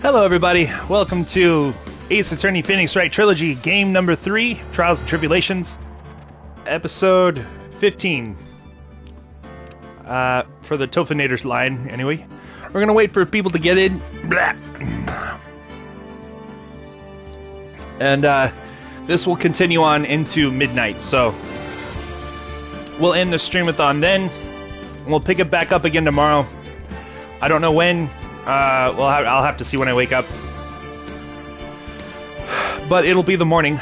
Hello everybody, welcome to Ace Attorney Phoenix Wright Trilogy, game number 3, Trials and Tribulations, episode 15. For the Tophinator line, anyway. We're gonna wait for people to get in. Blah. And this will continue on into midnight, so we'll end the streamathon then. We'll pick it back up again tomorrow. I don't know when. I'll have to see when I wake up. But it'll be the morning.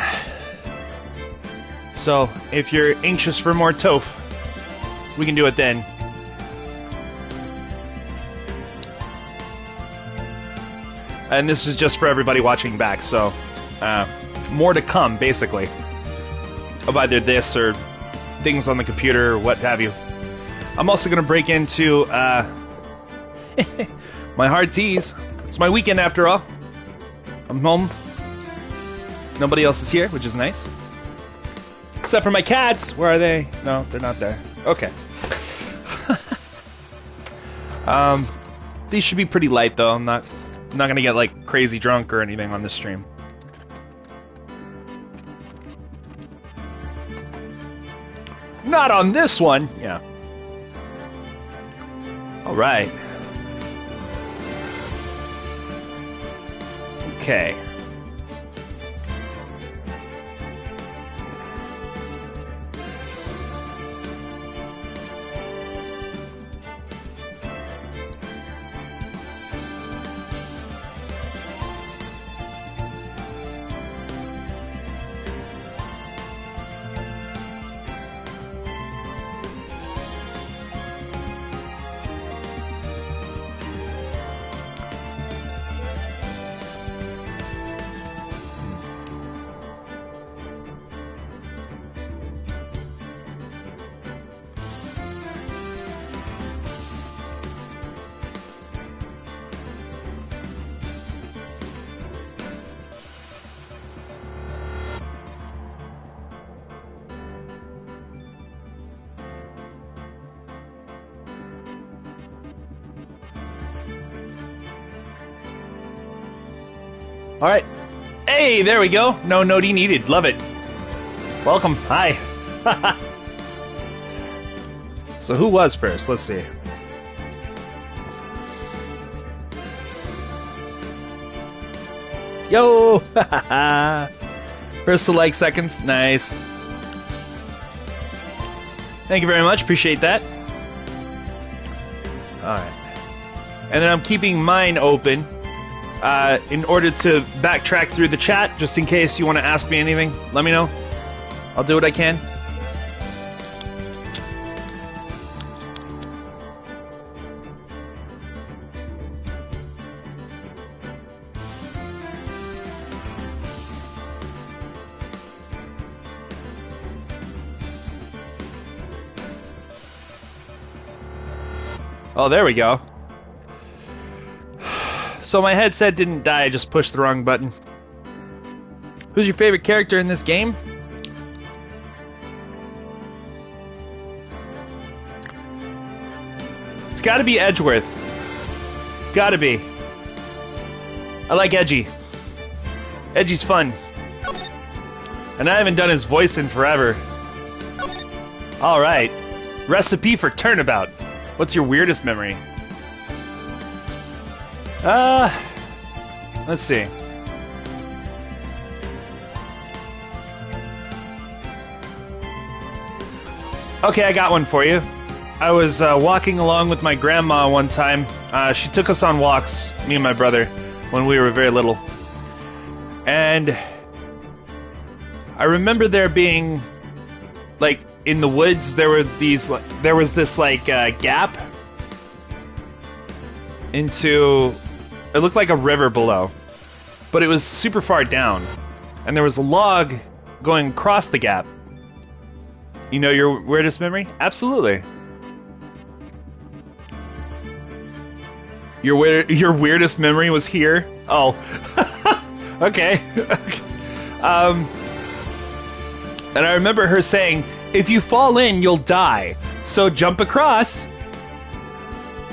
So, if you're anxious for more Toph, we can do it then. And this is just for everybody watching back, so more to come, basically. Of either this or things on the computer or what have you. I'm also going to break into my hard teas. It's my weekend after all. I'm home. Nobody else is here, which is nice. Except for my cats. Where are they? No, they're not there. Okay. These should be pretty light though. I'm not gonna get like crazy drunk or anything on this stream. Not on this one. Yeah. All right. Okay. Alright. Hey, there we go. No noti needed. Love it. Welcome. Hi. So who was first? Let's see. Yo! First to like seconds. Nice. Thank you very much. Appreciate that. Alright. And then I'm keeping mine open. In order to backtrack through the chat, just in case you want to ask me anything, let me know. I'll do what I can. Oh, there we go. So my headset didn't die, I just pushed the wrong button. Who's your favorite character in this game? It's gotta be Edgeworth. Gotta be. I like Edgy. Edgy's fun. And I haven't done his voice in forever. Alright. Recipe for Turnabout. What's your weirdest memory? Let's see. Okay, I got one for you. I was walking along with my grandma one time. She took us on walks, me and my brother, when we were very little. And I remember there being, like, in the woods, there was this gap into, it looked like a river below, but it was super far down, and there was a log going across the gap. You know your weirdest memory? Absolutely. Your weirdest memory was here? Oh. Okay. And I remember her saying, if you fall in, you'll die, so jump across.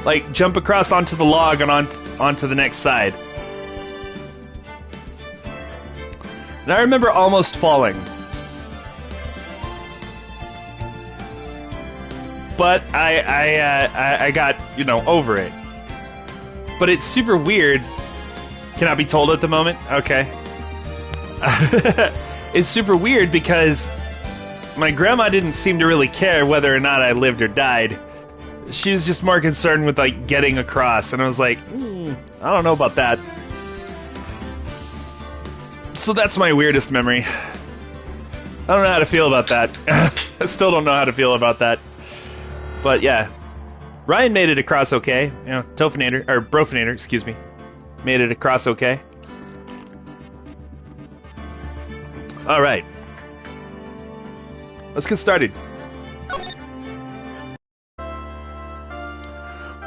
Like, jump across onto the log and onto the next side. And I remember almost falling. But I got, over it. But it's super weird. Can I be told at the moment? Okay. It's super weird because my grandma didn't seem to really care whether or not I lived or died. She was just more concerned with, like, getting across. And I was like, I don't know about that. So that's my weirdest memory. I don't know how to feel about that. I still don't know how to feel about that. But yeah, Ryan made it across okay. Tophinator, or Brophinator, excuse me, made it across okay. All right, let's get started.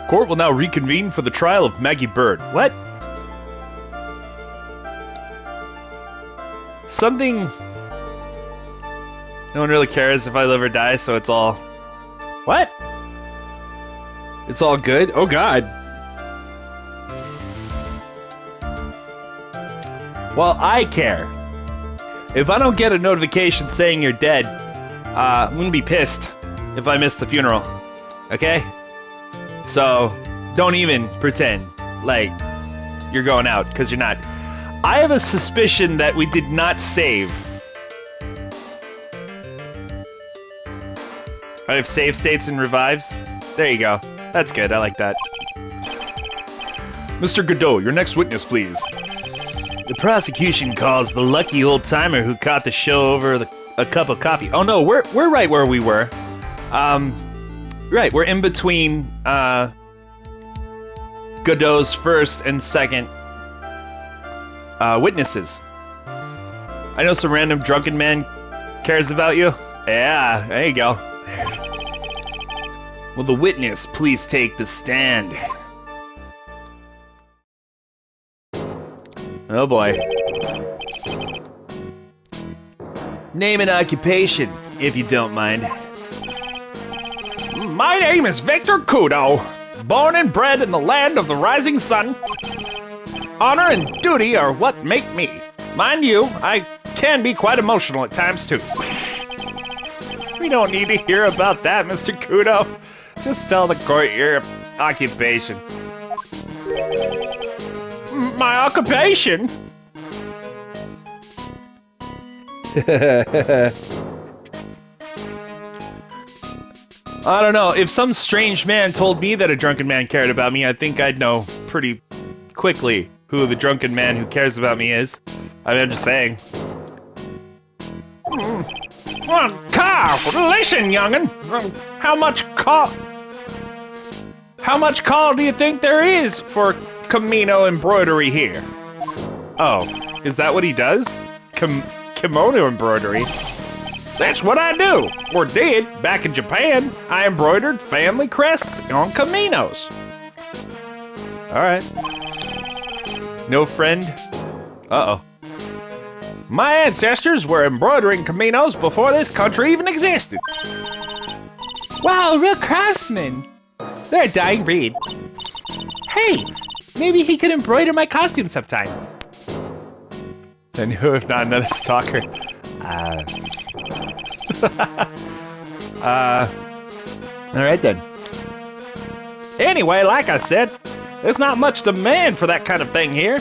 Court will now reconvene for the trial of Maggie Bird. What? Something. No one really cares if I live or die, so it's all. What? It's all good? Oh god. Well, I care. If I don't get a notification saying you're dead, I'm gonna be pissed if I miss the funeral. Okay? So, don't even pretend like you're going out, because you're not. I have a suspicion that we did not save. I have save states and revives. There you go. That's good. I like that. Mr. Godot, your next witness, please. The prosecution calls the lucky old-timer who caught the show over a cup of coffee. Oh no, we're right where we were. Right, we're in between Godot's first and second witnesses. I know some random drunken man cares about you. Yeah, there you go. Will the witness please take the stand? Oh boy. Name and occupation, if you don't mind. My name is Victor Kudo, born and bred in the land of the rising sun. Honor and duty are what make me. Mind you, I can be quite emotional at times too. We don't need to hear about that, Mr. Kudo. Just tell the court your occupation. My occupation? I don't know. If some strange man told me that a drunken man cared about me, I think I'd know pretty quickly who the drunken man who cares about me is. I'm just saying. Well, Carl, listen, young'un. How much call do you think there is for Camino embroidery here? Oh, is that what he does? Kimono embroidery? That's what I do, or did, back in Japan. I embroidered family crests on Caminos. Alright. No friend? Uh-oh. My ancestors were embroidering Caminos before this country even existed. Wow, real craftsmen. They're a dying breed. Hey, maybe he could embroider my costume sometime. And who if not another stalker? Alright then. Anyway, like I said, there's not much demand for that kind of thing here.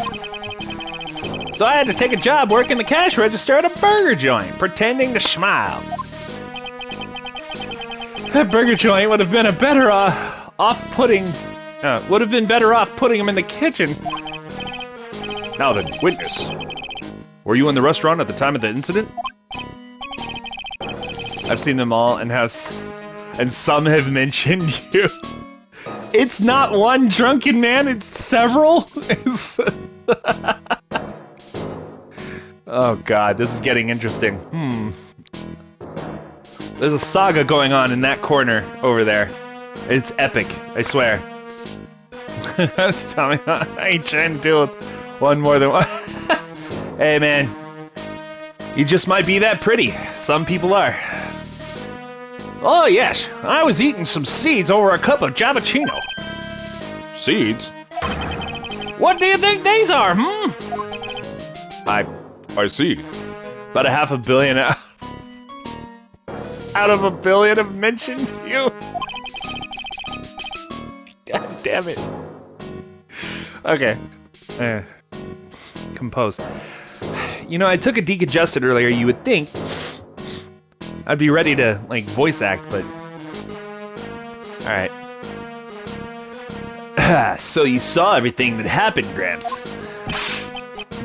So I had to take a job working the cash register at a burger joint, pretending to smile. That burger joint would have been better off putting him in the kitchen. Now then, witness. Were you in the restaurant at the time of the incident? I've seen them all and some have mentioned you. It's not one drunken man, it's several. Oh god, this is getting interesting. There's a saga going on in that corner over there. It's epic, I swear. Tell me, I ain't trying to deal with one more than one. Hey man, you just might be that pretty. Some people are. Oh yes, I was eating some seeds over a cup of Javachino. Seeds? What do you think these are, I see. About a half a billion out of a billion have mentioned you. God damn it. Okay. Compose. You know, I took a decongestant earlier. You would think I'd be ready to, like, voice act, but... Alright. So you saw everything that happened, Gramps.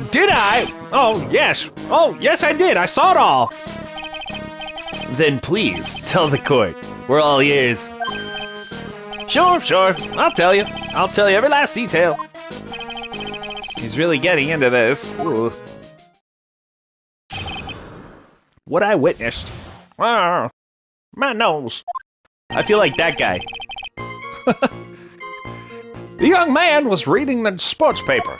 Did I? Oh, yes. Oh, yes, I did. I saw it all. Then please, tell the court. We're all ears. Sure. I'll tell you. I'll tell you every last detail. He's really getting into this. Ooh. What I witnessed. My nose. I feel like that guy. The young man was reading the sports paper.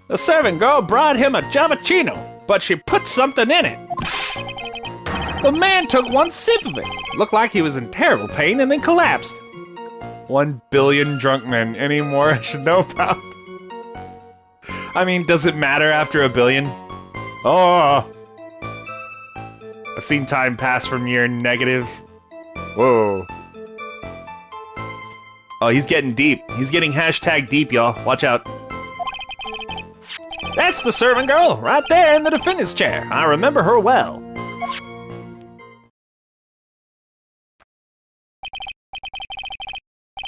The servant girl brought him a Javachino, but she put something in it. The man took one sip of it. Looked like he was in terrible pain and then collapsed. 1 billion drunk men. Any more I should know about? I mean, does it matter after a billion? Oh! I've seen time pass from near negative. Whoa. Oh, he's getting deep. He's getting hashtag deep, y'all. Watch out. That's the servant girl, right there in the defendant's chair. I remember her well.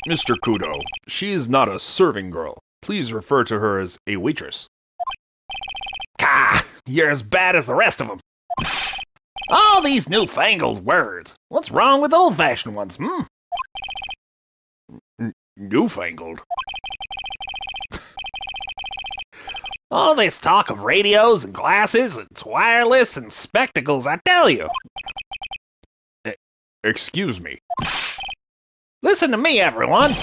Mr. Kudo, she is not a serving girl. Please refer to her as a waitress. Gah! You're as bad as the rest of them. All these newfangled words. What's wrong with old-fashioned ones, Newfangled? All this talk of radios and glasses and wireless and spectacles, I tell you. Excuse me. Listen to me, everyone.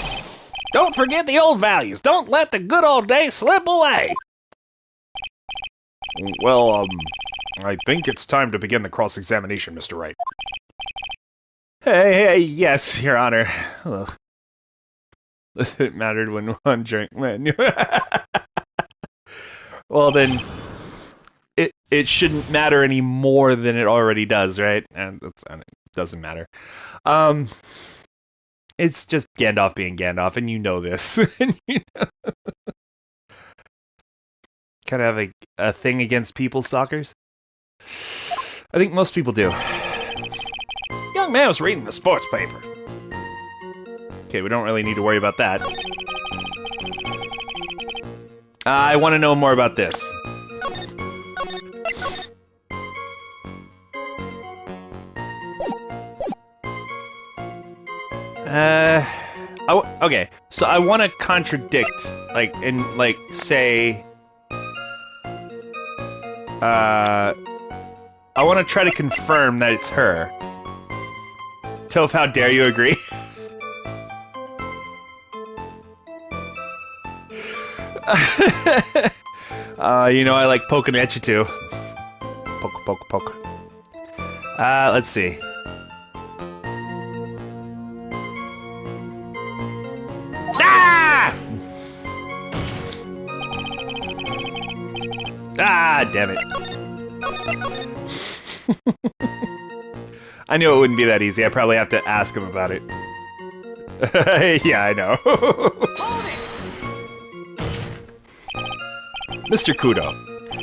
Don't forget the old values. Don't let the good old days slip away. Well, I think it's time to begin the cross-examination, Mr. Wright. Hey, yes, Your Honor. Ugh. It mattered when one drink went. Well, then, it shouldn't matter any more than it already does, right? And it doesn't matter. It's just Gandalf being Gandalf, and you know this. Kind of have a thing against people stalkers? I think most people do. Young man was reading the sports paper. Okay, we don't really need to worry about that. I want to know more about this. Okay, so I want to contradict, say... I want to try to confirm that it's her. Toph, how dare you agree? You know I like poking at you too. Poke. Let's see. Ah, damn it. I knew it wouldn't be that easy. I probably have to ask him about it. Yeah, I know. Mr. Kudo,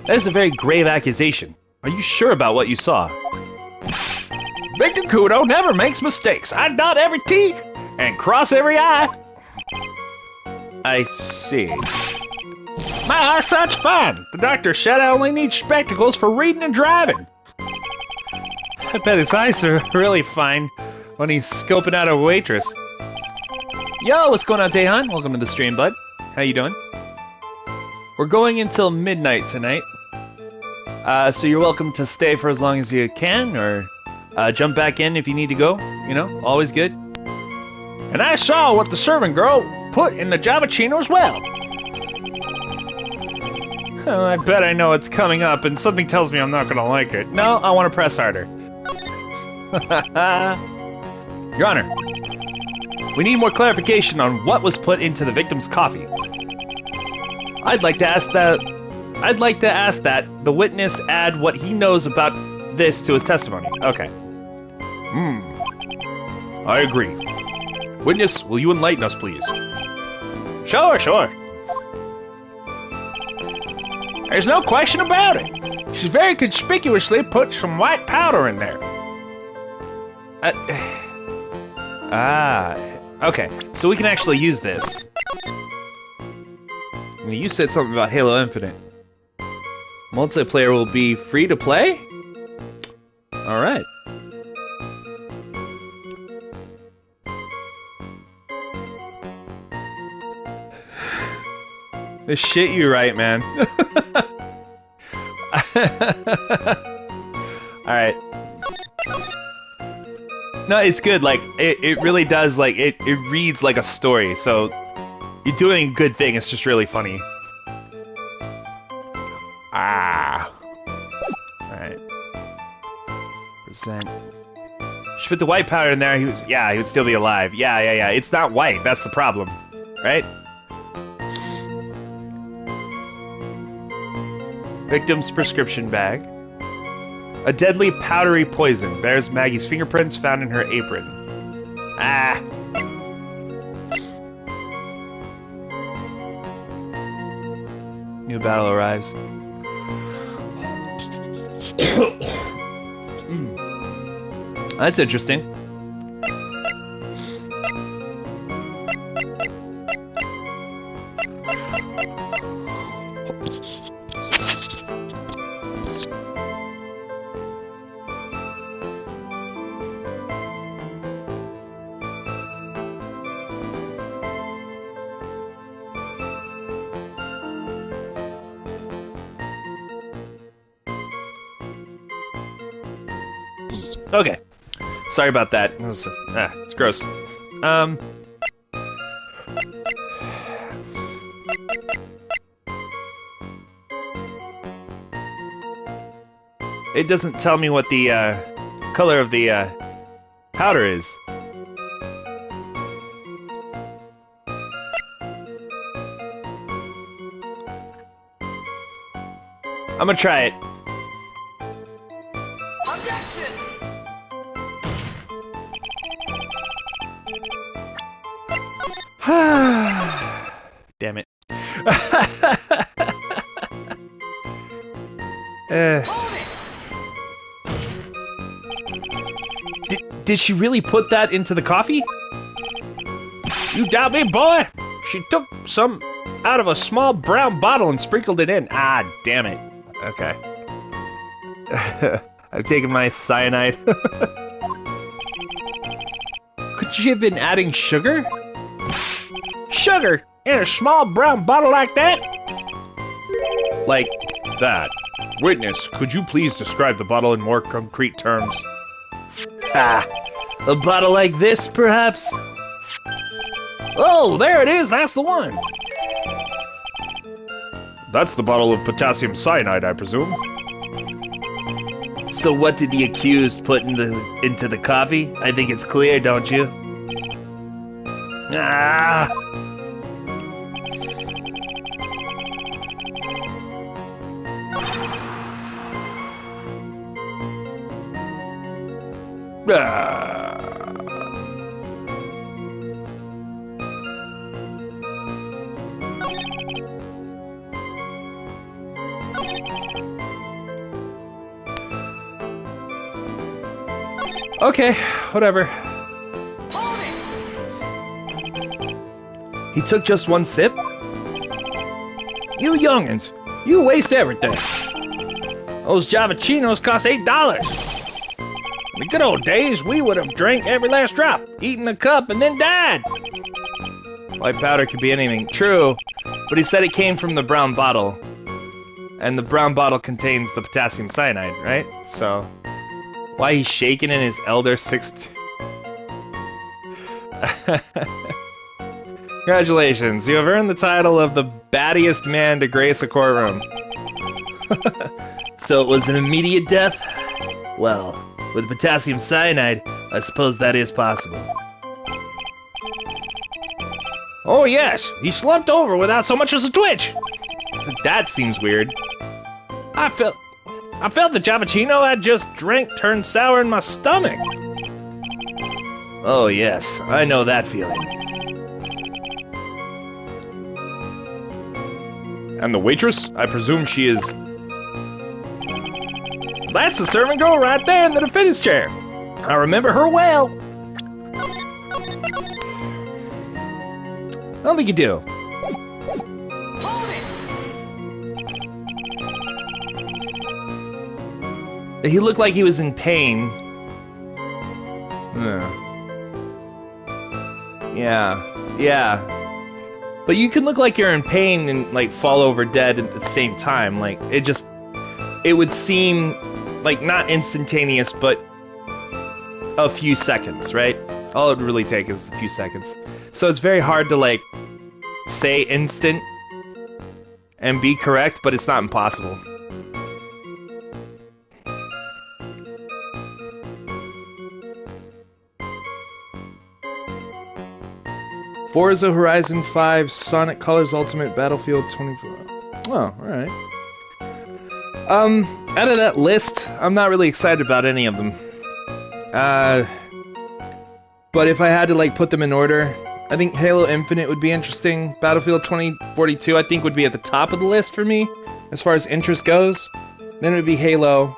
that is a very grave accusation. Are you sure about what you saw? Victor Kudo never makes mistakes. I dot every T and cross every I. I see. My eyesight's fine. The doctor said I only need spectacles for reading and driving. I bet his eyes are really fine when he's scoping out a waitress. Yo, what's going on, Taehan? Welcome to the stream, bud. How you doing? We're going until midnight tonight. So you're welcome to stay for as long as you can, or jump back in if you need to go. You know, always good. And I saw what the servant girl put in the Javachino as well. Oh, I bet I know it's coming up, and something tells me I'm not gonna like it. No, I want to press harder. Your Honor, We need more clarification on what was put into the victim's coffee. I'd like to ask that the witness add what he knows about this to his testimony. Okay. I agree. Witness, will you enlighten us, please? Sure. There's no question about it. She's very conspicuously put some white powder in there. Okay. So we can actually use this. I mean, you said something about Halo Infinite. Multiplayer will be free to play? Alright. This shit you right, man. Alright. No, it's good. Like, it really does, like, it reads like a story, so you're doing a good thing. It's just really funny. Alright. Percent. She put the white powder in there, he would still be alive. Yeah. It's not white, that's the problem. Right? Victim's prescription bag. A deadly powdery poison bears Maggie's fingerprints found in her apron. New battle arrives. That's interesting. Okay. Sorry about that. It's gross. It doesn't tell me what the color of the powder is. I'm gonna try it. Damn it. Did she really put that into the coffee? You doubt me, boy? She took some out of a small brown bottle and sprinkled it in. Ah, damn it. Okay. I've taken my cyanide. Could she have been adding sugar? Sugar in a small brown bottle like that? Like that. Witness, could you please describe the bottle in more concrete terms? A bottle like this, perhaps? Oh, there it is, that's the one! That's the bottle of potassium cyanide, I presume. So what did the accused put into the coffee? I think it's clear, don't you? Ah! Okay, whatever. He took just one sip? You youngins, you waste everything. Those Javachinos cost $8. In the good old days, we would have drank every last drop, eaten a cup, and then died. White powder could be anything. True, but he said it came from the brown bottle. And the brown bottle contains the potassium cyanide, right? So, why he's shaking in his elder 16... Congratulations, you have earned the title of the battiest man to grace a courtroom. So it was an immediate death? Well, with potassium cyanide, I suppose that is possible. Oh yes, he slumped over without so much as a twitch. That seems weird. I felt the cappuccino I just drank turn sour in my stomach. Oh yes, I know that feeling. And the waitress? I presume she is... That's the serving girl right there in the defendant's chair. I remember her well. I don't think you do. He looked like he was in pain. Yeah. But you can look like you're in pain and, like, fall over dead at the same time. Like, it would seem, like, not instantaneous, but a few seconds, right? All it would really take is a few seconds. So it's very hard to, like, say instant and be correct, but it's not impossible. Forza Horizon 5, Sonic Colors Ultimate, Battlefield 24. Oh, alright. Out of that list, I'm not really excited about any of them. But if I had to, like, put them in order, I think Halo Infinite would be interesting. Battlefield 2042, I think, would be at the top of the list for me, as far as interest goes. Then it would be Halo.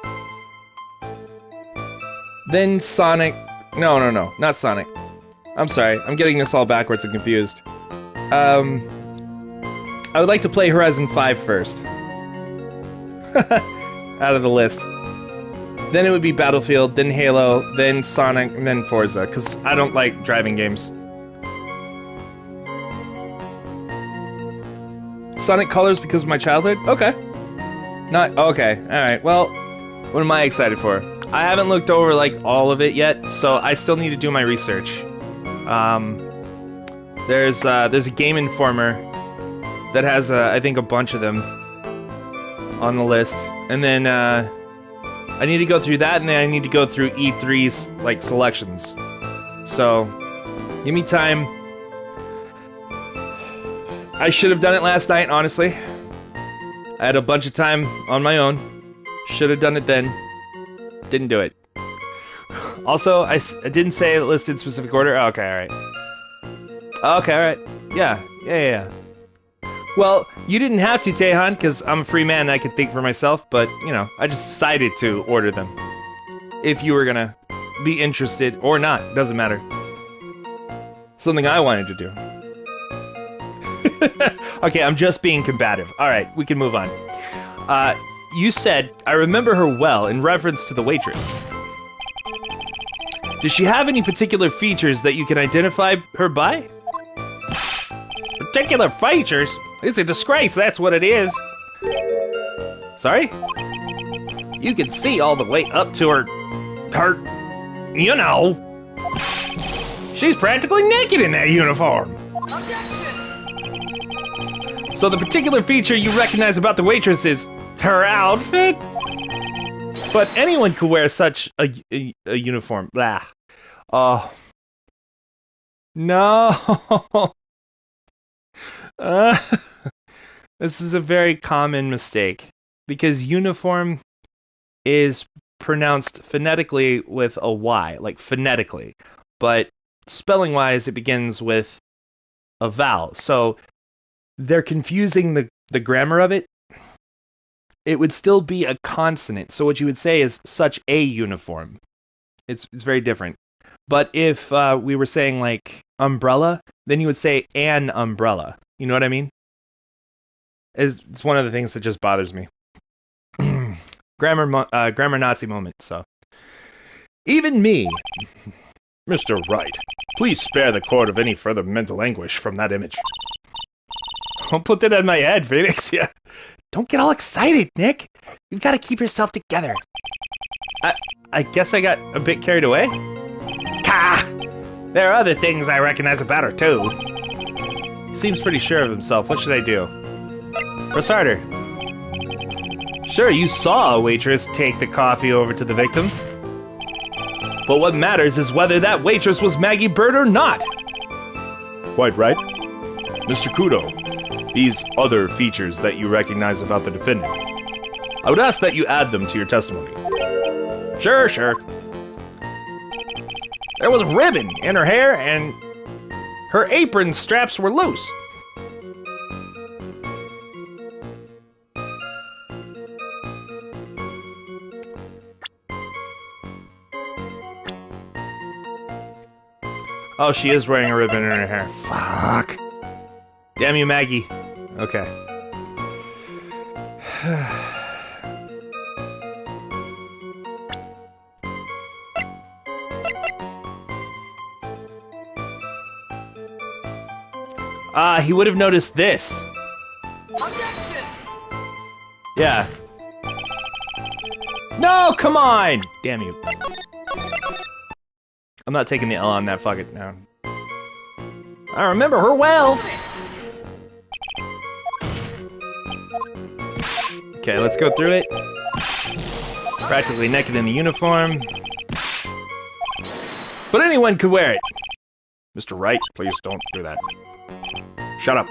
Then Sonic. No, not Sonic. I'm sorry, I'm getting this all backwards and confused. I would like to play Horizon 5 first. Out of the list. Then it would be Battlefield, then Halo, then Sonic, and then Forza, because I don't like driving games. Sonic Colors because of my childhood? Okay. Okay, alright, well, what am I excited for? I haven't looked over, like, all of it yet, so I still need to do my research. There's a Game Informer that has, I think, a bunch of them on the list. And then, I need to go through that, and then I need to go through E3's, like, selections. So, give me time. I should have done it last night, honestly. I had a bunch of time on my own. Should have done it then. Didn't do it. Also, I didn't say it listed in specific order. Oh, okay, alright. Okay, alright. Yeah. Well, you didn't have to, Tehan, because I'm a free man and I can think for myself, but, you know, I just decided to order them. If you were gonna be interested or not, doesn't matter. Something I wanted to do. Okay, I'm just being combative. Alright, we can move on. You said, I remember her well in reference to the waitress. Does she have any particular features that you can identify her by? Particular features? It's a disgrace, that's what it is. Sorry? You can see all the way up to her, you know. She's practically naked in that uniform. So the particular feature you recognize about the waitress is her outfit? But anyone could wear such a uniform. Blah. Oh. No. This is a very common mistake. Because uniform is pronounced phonetically with a Y. Like phonetically. But spelling-wise, it begins with a vowel. So they're confusing the grammar of it. It would still be a consonant. So what you would say is such a uniform. It's very different. But if we were saying like umbrella, then you would say an umbrella. You know what I mean? It's one of the things that just bothers me. Grammar Nazi moment, so. Even me. Mr. Wright, please spare the court of any further mental anguish from that image. I'll put that in my head, Phoenix, yeah. Don't get all excited, Nick. You've got to keep yourself together. I guess I got a bit carried away. There are other things I recognize about her, too. Seems pretty sure of himself. What should I do? Press harder. Sure, you saw a waitress take the coffee over to the victim. But what matters is whether that waitress was Maggie Bird or not. Quite right. Mr. Kudo, these other features that you recognize about the defendant, I would ask that you add them to your testimony. Sure, sure. There was ribbon in her hair, and her apron straps were loose. Oh, she is wearing a ribbon in her hair. Fuck. Damn you, Maggie. Okay. He would have noticed this. Yeah. No, come on! Damn you. I'm not taking the L on that, fuck it, no. I remember her well! Okay, let's go through it. Practically naked in the uniform. But anyone could wear it! Mr. Wright, please don't do that. Shut up.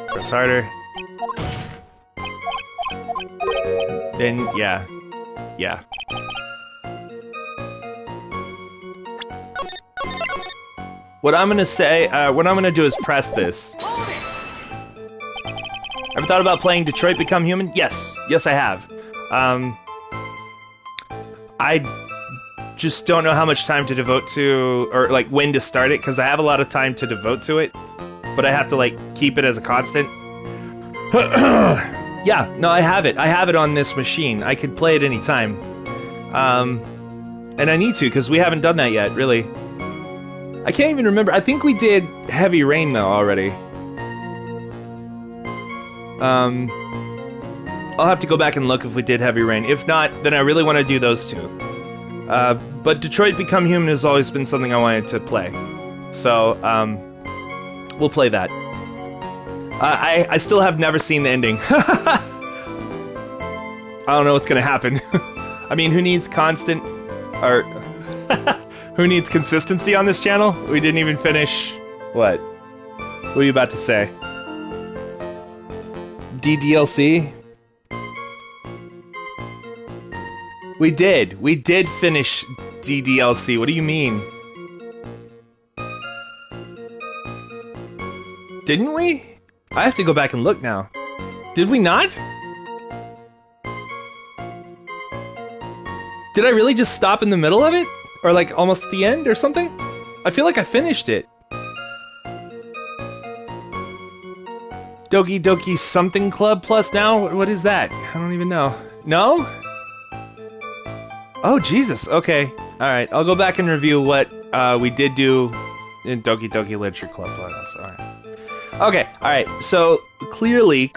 Press harder. Then, yeah. Yeah. What I'm gonna say, what I'm gonna do is press this. Ever thought about playing Detroit Become Human? Yes. Yes, I have. I just don't know how much time to devote to, or like when to start it, because I have a lot of time to devote to it, but I have to like keep it as a constant. Yeah, no, I have it. I have it on this machine. I could play it anytime. And I need to, because we haven't done that yet, really. I can't even remember. I think we did Heavy Rain, though, already. I'll have to go back and look if we did Heavy Rain. If not, then I really want to do those two. But Detroit Become Human has always been something I wanted to play. So, we'll play that. I still have never seen the ending. I don't know what's gonna happen. I mean, who needs constant... or... who needs consistency on this channel? We didn't even finish... What? What are you about to say? DDLC? We did. We did finish DDLC. What do you mean? Didn't we? I have to go back and look now. Did we not? Did I really just stop in the middle of it? Or like almost at the end or something? I feel like I finished it. Doki Doki something club plus now? What is that? I don't even know. No? Oh, Jesus. Okay. Alright, I'll go back and review what we did do in Doki Doki Literature Club plus. Alright. Okay, alright. So, clearly,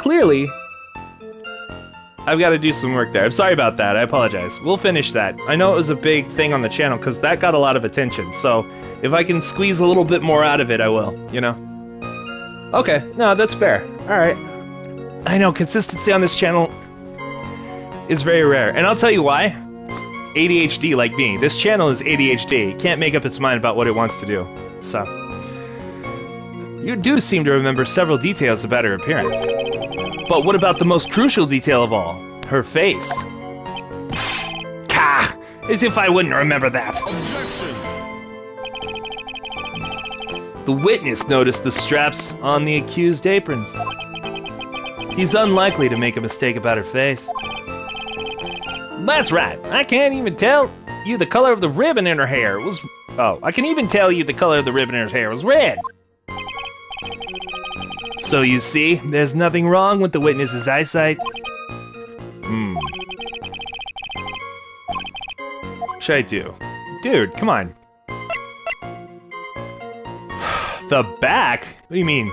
I've got to do some work there. I'm sorry about that. I apologize. We'll finish that. I know it was a big thing on the channel because that got a lot of attention. So, if I can squeeze a little bit more out of it, I will. You know? Okay. No, that's fair. Alright. I know, consistency on this channel is very rare. And I'll tell you why. It's ADHD like me. This channel is ADHD. It can't make up its mind about what it wants to do. So. You do seem to remember several details about her appearance. But what about the most crucial detail of all? Her face. Ka! As if I wouldn't remember that. Objection! The witness noticed the straps on the accused aprons. He's unlikely to make a mistake about her face. That's right. I can't even tell you the color of the ribbon in her hair was... Oh, I can even tell you the color of the ribbon in her hair was red. So you see, there's nothing wrong with the witness's eyesight. What should I do? Dude, come on. The back? What do you mean?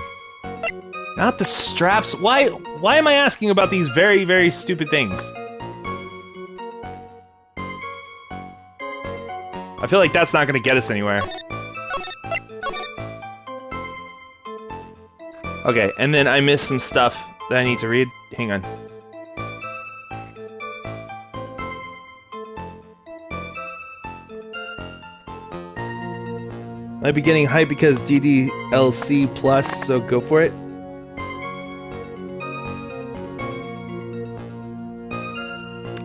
Not the straps? Why am I asking about these very, very stupid things? I feel like that's not gonna get us anywhere. Okay, and then I missed some stuff that I need to read. Hang on. Might be getting hype because DDLC plus, so go for it.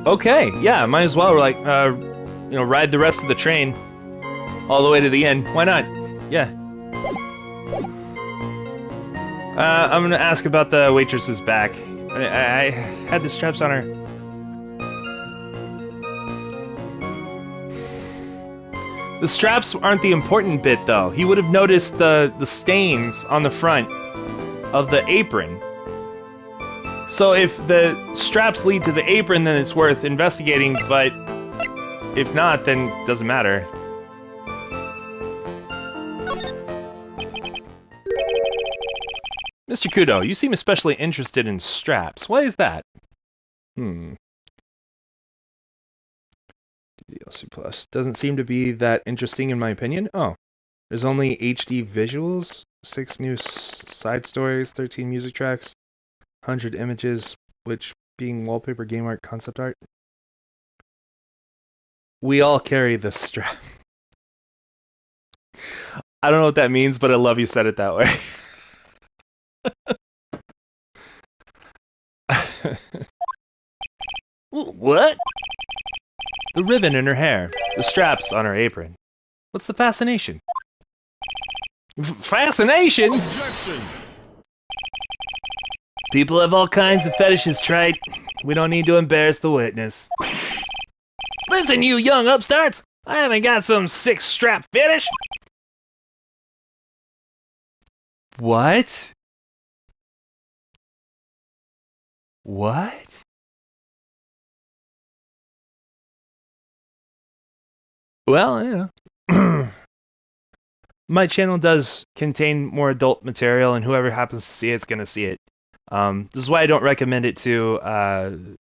Okay, yeah, might as well like ride the rest of the train all the way to the end. Why not? Yeah. I'm gonna ask about the waitress's back. I had the straps on her. The straps aren't the important bit, though. He would have noticed the stains on the front of the apron. So if the straps lead to the apron, then it's worth investigating, but if not, then it doesn't matter. Mr. Kudo, you seem especially interested in straps. Why is that? DLC Plus. Doesn't seem to be that interesting in my opinion. Oh. There's only HD visuals, 6 new side stories, 13 music tracks, 100 images, which being wallpaper, game art, concept art. We all carry the strap. I don't know what that means, but I love you said it that way. What? The ribbon in her hair, the straps on her apron. What's the fascination? Fascination? Objection! People have all kinds of fetishes, Trite. We don't need to embarrass the witness. Listen, you young upstarts! I haven't got some sick strap fetish! What? What? Well, you know. My channel does contain more adult material, and whoever happens to see it's going to see it. This is why I don't recommend it to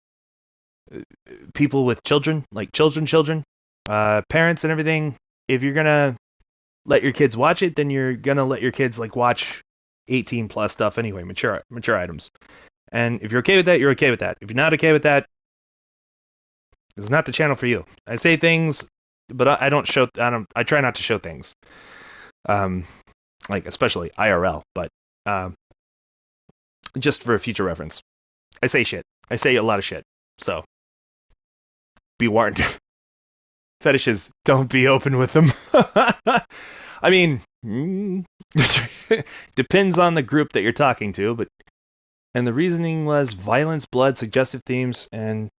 people with children, like children, parents and everything. If you're going to let your kids watch it, then you're going to let your kids like watch 18 plus stuff anyway, mature items. And if you're okay with that, you're okay with that. If you're not okay with that, it's not the channel for you. I say things, but I try not to show things. Like especially IRL, but just for future reference. I say shit. I say a lot of shit. So be warned. Fetishes, don't be open with them. I mean, depends on the group that you're talking to, and the reasoning was violence, blood, suggestive themes, and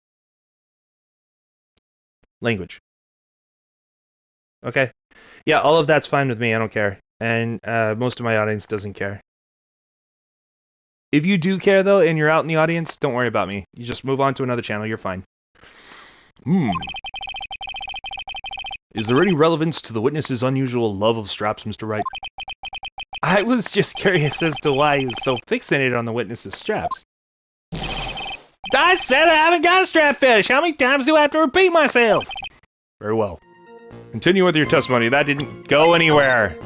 language. Okay. Yeah, all of that's fine with me. I don't care. And most of my audience doesn't care. If you do care, though, and you're out in the audience, don't worry about me. You just move on to another channel. You're fine. Is there any relevance to the witness's unusual love of straps, Mr. Wright? I was just curious as to why he was so fixated on the witness's straps. I said I haven't got a strap fetish. How many times do I have to repeat myself? Very well. Continue with your testimony. That didn't go anywhere.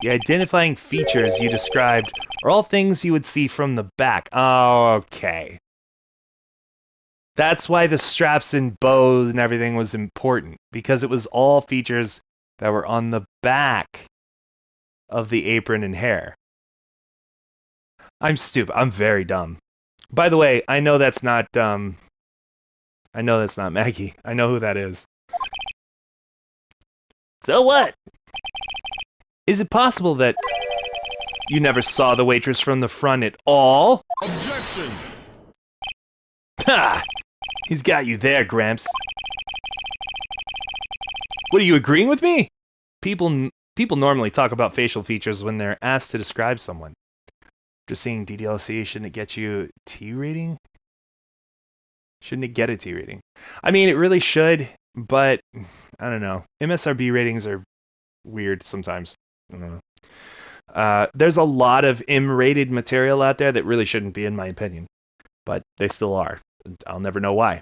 The identifying features you described are all things you would see from the back. Oh, okay. That's why the straps and bows and everything was important, because it was all features that were on the back of the apron and hair. I'm stupid. I'm very dumb. By the way, I know that's not Maggie. I know who that is. So what? Is it possible that you never saw the waitress from the front at all? Objection! Ha! He's got you there, Gramps. What, are you agreeing with me? People normally talk about facial features when they're asked to describe someone. Just seeing DDLC, shouldn't it get you T rating? Shouldn't it get a T rating? I mean, it really should, but I don't know. MSRB ratings are weird sometimes. I don't know. There's a lot of M-rated material out there that really shouldn't be, in my opinion, but they still are. I'll never know why.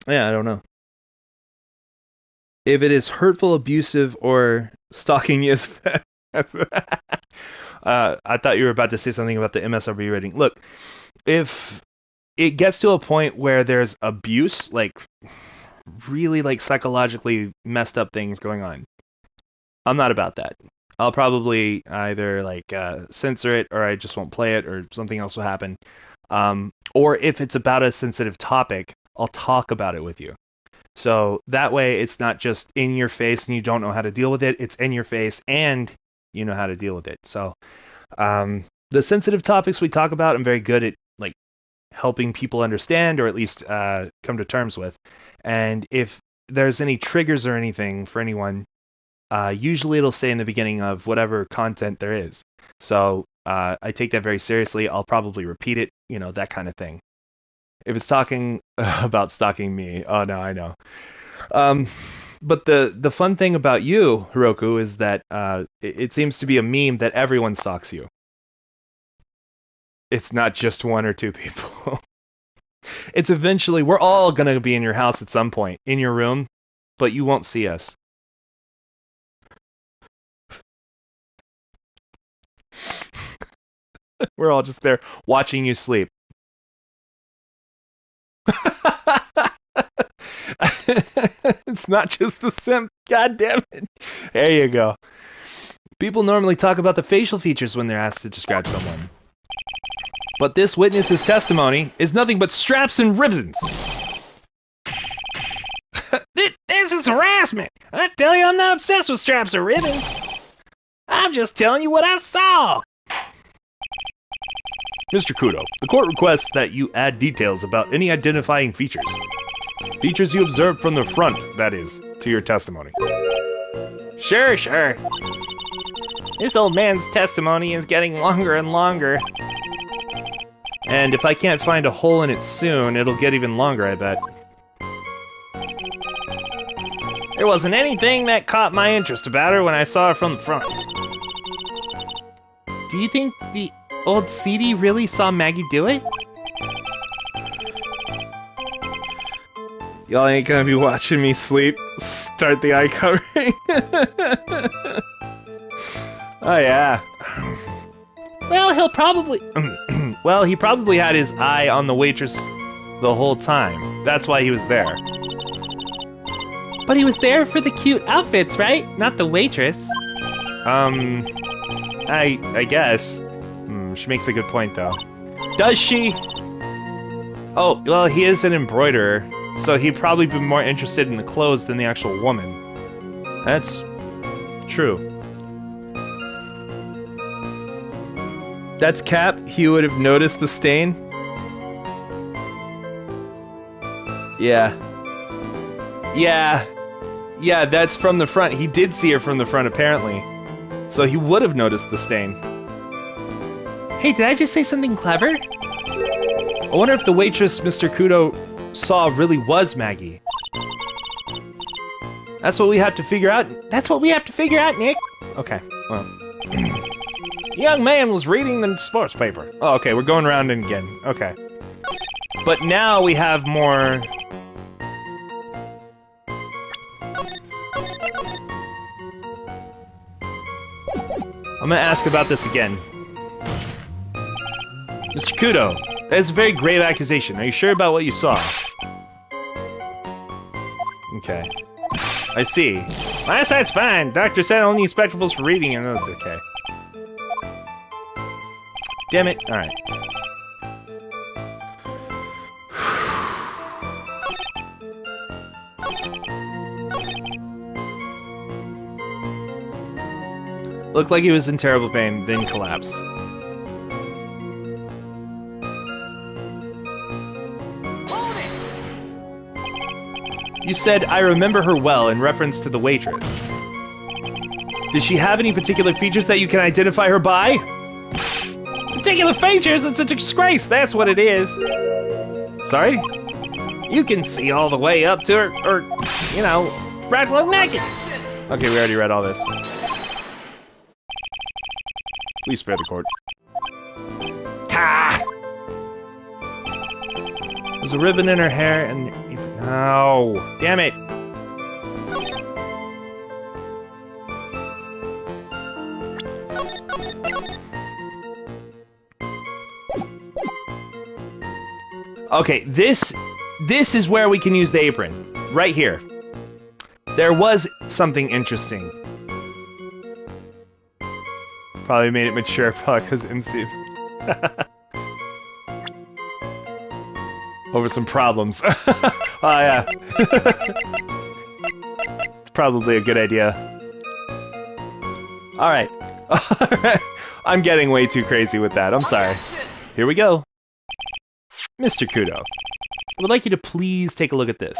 Yeah, I don't know. If it is hurtful, abusive, or stalking, yes. I thought you were about to say something about the MSRB rating. Look, if it gets to a point where there's abuse, like really like psychologically messed up things going on. I'm not about that. I'll probably either like censor it, or I just won't play it, or something else will happen. Or if it's about a sensitive topic, I'll talk about it with you. So that way it's not just in your face and you don't know how to deal with it. It's in your face and you know how to deal with it. So the sensitive topics we talk about, I'm very good at like helping people understand, or at least come to terms with. And if there's any triggers or anything for anyone, usually it'll say in the beginning of whatever content there is. So I take that very seriously. I'll probably repeat it, that kind of thing. If it's talking about stalking me, oh no, I know. But the fun thing about you, Hiroku, is that it seems to be a meme that everyone stalks you. It's not just one or two people. It's eventually, we're all going to be in your house at some point, in your room, but you won't see us. We're all just there watching you sleep. It's not just the simp. God damn it. There you go. People normally talk about the facial features when they're asked to describe someone. But this witness's testimony is nothing but straps and ribbons. This is harassment. I tell you, I'm not obsessed with straps or ribbons. I'm just telling you what I saw. Mr. Kudo, the court requests that you add details about any identifying features. Features you observed from the front, that is, to your testimony. Sure. This old man's testimony is getting longer and longer. And if I can't find a hole in it soon, it'll get even longer, I bet. There wasn't anything that caught my interest about her when I saw her from the front. Do you think the old CD really saw Maggie do it? Y'all ain't gonna be watching me sleep. Start the eye covering. Oh yeah. Well, he probably had his eye on the waitress the whole time. That's why he was there. But he was there for the cute outfits, right? Not the waitress. I guess. She makes a good point, though. Does she? Oh, well, he is an embroiderer, so he'd probably be more interested in the clothes than the actual woman. That's true. That's Cap. He would have noticed the stain. Yeah, that's from the front. He did see her from the front, apparently. So he would have noticed the stain. Hey, did I just say something clever? I wonder if the waitress Mr. Kudo saw really was Maggie. That's what we have to figure out. That's what we have to figure out, Nick. Okay, well. The young man was reading the sports paper. Oh, okay, we're going around again. Okay. But now we have more... I'm gonna ask about this again. Mr. Kudo, that is a very grave accusation. Are you sure about what you saw? Okay. I see. My eyesight's fine. Doctor said I only need spectacles for reading, and that's okay. Damn it. Alright. Looked like he was in terrible pain, then collapsed. You said, I remember her well in reference to the waitress. Does she have any particular features that you can identify her by? Particular features? It's a disgrace, that's what it is. Sorry? You can see all the way up to her, or, practically naked. Okay, we already read all this. Please spare the court. Ha! There's a ribbon in her hair and... No! Damn it! Okay, this is where we can use the apron. Right here. There was something interesting. Probably made it mature because MC. Over some problems. Oh yeah. It's probably a good idea. Alright. Alright. I'm getting way too crazy with that. I'm sorry. Here we go. Mr. Kudo, I would like you to please take a look at this.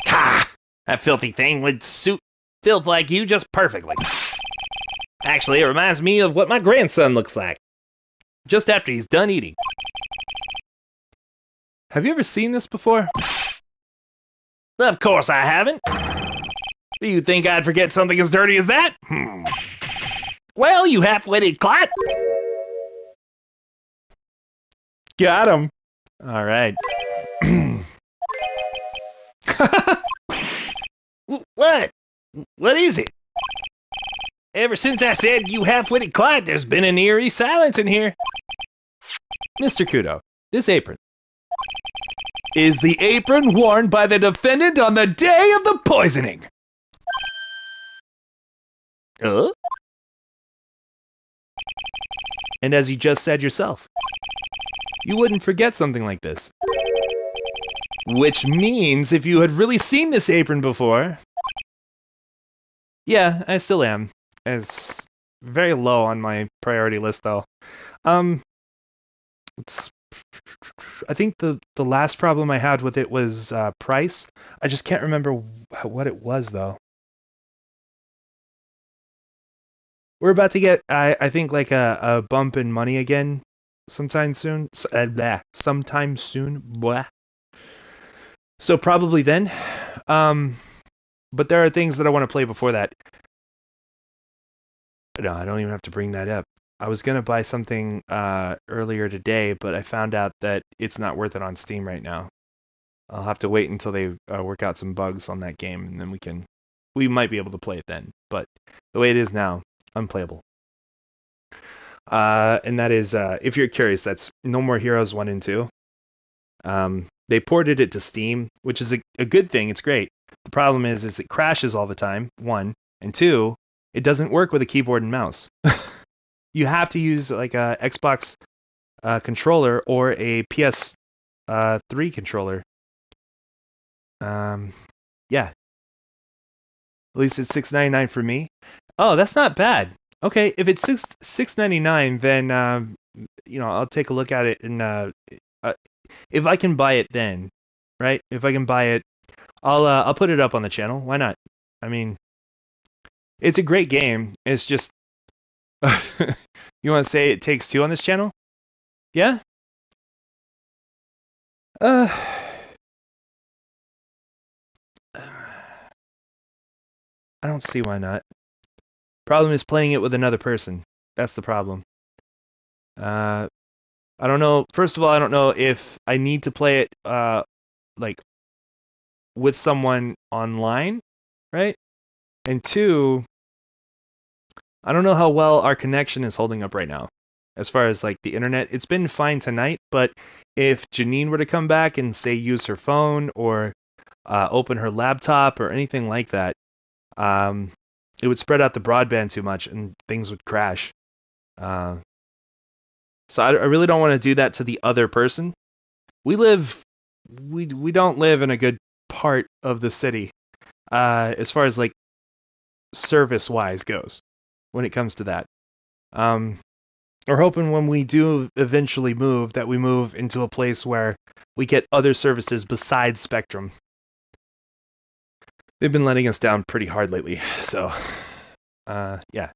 Ha! That filthy thing would suit filth like you just perfectly. Actually, it reminds me of what my grandson looks like. Just after he's done eating. Have you ever seen this before? Of course I haven't. Do you think I'd forget something as dirty as that? Well, you half-witted clot. Got him. All right. What? What is it? Ever since I said you half-witted clot, there's been an eerie silence in here. Mr. Kudo, this apron is the apron worn by the defendant on the day of the poisoning. And as you just said yourself, you wouldn't forget something like this. Which means if you had really seen this apron before... Yeah, I still am. It's very low on my priority list, though. I think the last problem I had with it was price. I just can't remember what it was, though. We're about to get, I think, like a bump in money again sometime soon. Sometime soon. Blah. So probably then. But there are things that I want to play before that. No, I don't even have to bring that up. I was going to buy something earlier today, but I found out that it's not worth it on Steam right now. I'll have to wait until they work out some bugs on that game, and then we might be able to play it then. But the way it is now, unplayable. And that is, if you're curious, that's No More Heroes 1 and 2. They ported it to Steam, which is a good thing. It's great. The problem is it crashes all the time, 1. And 2, it doesn't work with a keyboard and mouse. You have to use like a Xbox controller or a PS3 controller. Yeah. At least it's $6.99 for me. Oh, that's not bad. Okay, if it's $6.99, then I'll take a look at it, and if I can buy it then, right? If I can buy it, I'll put it up on the channel. Why not? I mean, it's a great game. It's just you want to say it takes two on this channel? Yeah? I don't see why not. Problem is playing it with another person. That's the problem. I don't know. First of all, I don't know if I need to play it like with someone online, right? And 2, I don't know how well our connection is holding up right now. As far as like the internet, it's been fine tonight, but if Janine were to come back and say use her phone or open her laptop or anything like that, it would spread out the broadband too much and things would crash. So I really don't want to do that to the other person. We don't live in a good part of the city as far as like service wise goes when it comes to that. We're hoping when we do eventually move that we move into a place where we get other services besides Spectrum. They've been letting us down pretty hard lately, so yeah.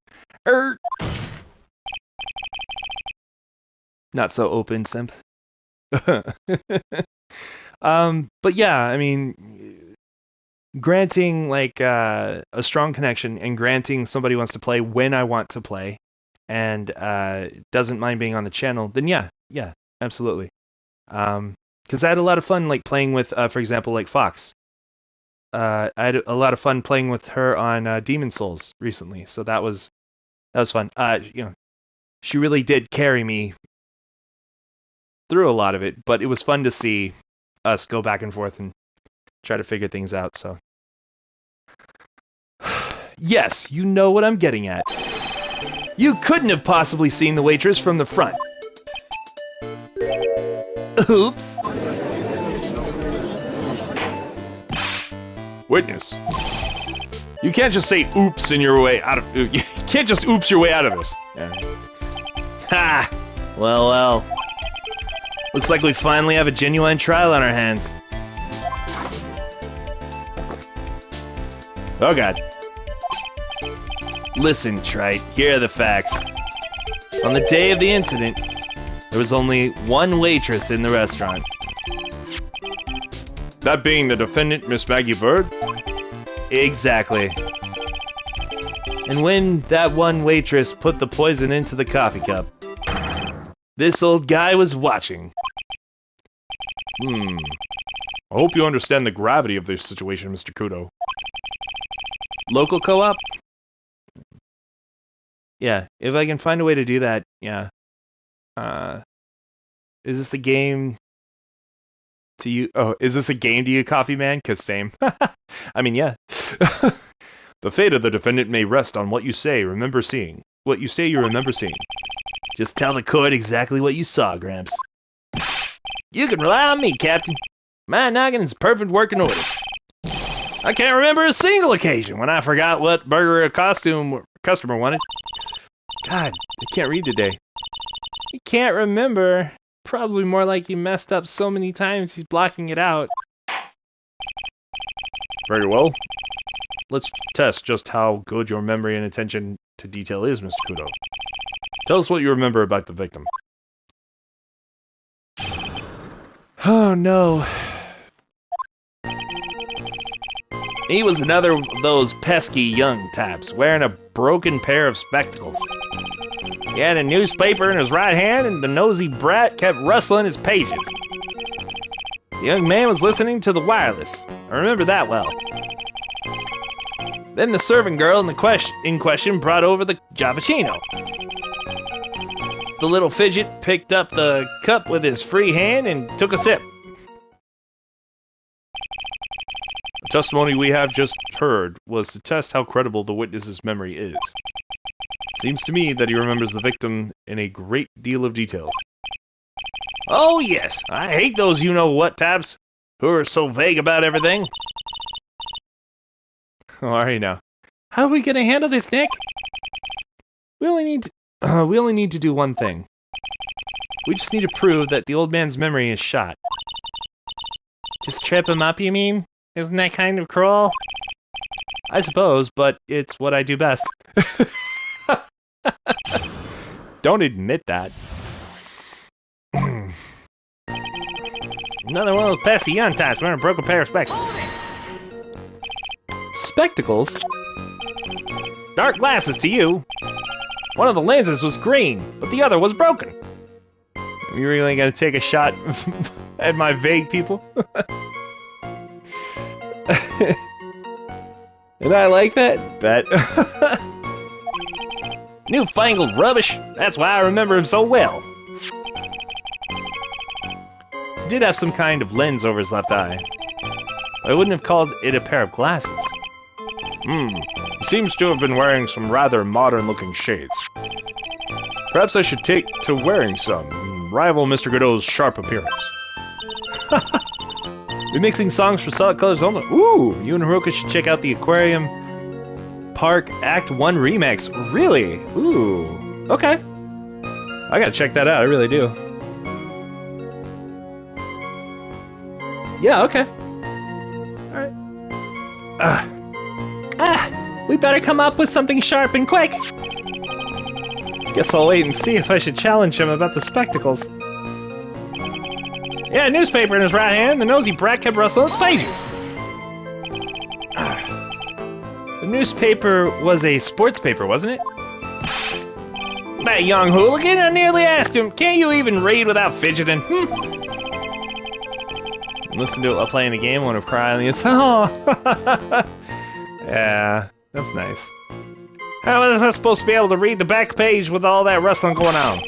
Not so open, simp. But yeah, I mean, granting like a strong connection and granting somebody wants to play when I want to play and doesn't mind being on the channel, then yeah, absolutely. Because I had a lot of fun like playing with, for example, like Fox. I had a lot of fun playing with her on Demon Souls recently, so that was fun. She really did carry me through a lot of it, but it was fun to see us go back and forth and try to figure things out, so. Yes, you know what I'm getting at. You couldn't have possibly seen the waitress from the front. Oops. Witness. You can't just say oops in your way out of... You can't just oops your way out of this. Yeah. Ha! Well. Looks like we finally have a genuine trial on our hands. Oh god. Listen, Trite, here are the facts. On the day of the incident, there was only one waitress in the restaurant. That being the defendant, Miss Maggie Bird? Exactly. And when that one waitress put the poison into the coffee cup, this old guy was watching. I hope you understand the gravity of this situation, Mr. Kudo. Local co-op? Yeah, if I can find a way to do that, yeah. Is this a game to you? Oh, is this a game to you, Coffee Man? 'Cause same. I mean, yeah. The fate of the defendant may rest on what you say, remember seeing. What you say you remember seeing. Just tell the court exactly what you saw, Gramps. You can rely on me, Captain. My noggin is perfect working order. I can't remember a single occasion when I forgot what burger or costume customer wanted. God, I can't read today. He can't remember. Probably more like he messed up so many times he's blocking it out. Very well. Let's test just how good your memory and attention to detail is, Mr. Kudo. Tell us what you remember about the victim. Oh no. He was another of those pesky young types, wearing a broken pair of spectacles. He had a newspaper in his right hand, and the nosy brat kept rustling his pages. The young man was listening to the wireless. I remember that well. Then the servant girl in question brought over the Javachino. The little fidget picked up the cup with his free hand and took a sip. The testimony we have just heard was to test how credible the witness's memory is. Seems to me that he remembers the victim in a great deal of detail. Oh yes, I hate those you-know-what types who are so vague about everything. Oh, alright now. How are we gonna handle this, Nick? We only need to do one thing. We just need to prove that the old man's memory is shot. Just trip him up, you mean? Isn't that kind of cruel? I suppose, but it's what I do best. Don't admit that. Another one of those pesky young types wearing a broken pair of spectacles. Spectacles? Dark glasses to you. One of the lenses was green, but the other was broken. Are you really gonna take a shot at my vague people? And I like that? Bet. Newfangled rubbish. That's why I remember him so well. He did have some kind of lens over his left eye. I wouldn't have called it a pair of glasses. He seems to have been wearing some rather modern-looking shades. Perhaps I should take to wearing some, and rival Mr. Godot's sharp appearance. We're mixing songs for Solid Colors only. Ooh, you and Hiroka should check out the Aquarium Park Act 1 remix. Really? Ooh, okay. I gotta check that out, I really do. Yeah, okay. Alright. We better come up with something sharp and quick. Guess I'll wait and see if I should challenge him about the spectacles. Yeah, a newspaper in his right hand, the nosy brat kept rustling its pages. The newspaper was a sports paper, wasn't it? That young hooligan, I nearly asked him, can't you even read without fidgeting? Listen to it while playing the game, I want to cry on the inside. Oh. Yeah, that's nice. How was I supposed to be able to read the back page with all that rustling going on?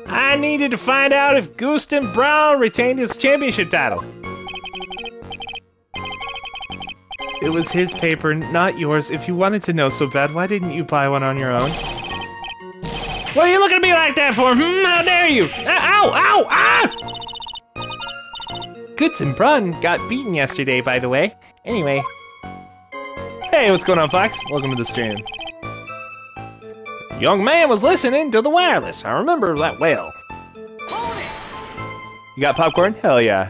I needed to find out if Gooston Brown retained his championship title. It was his paper, not yours. If you wanted to know so bad, why didn't you buy one on your own? What are you looking at me like that for? How dare you? Ow! Ow! Ah! Goodson Brun got beaten yesterday, by the way. Anyway. Hey, what's going on, Fox? Welcome to the stream. Young man was listening to the wireless. I remember that well. You got popcorn? Hell yeah.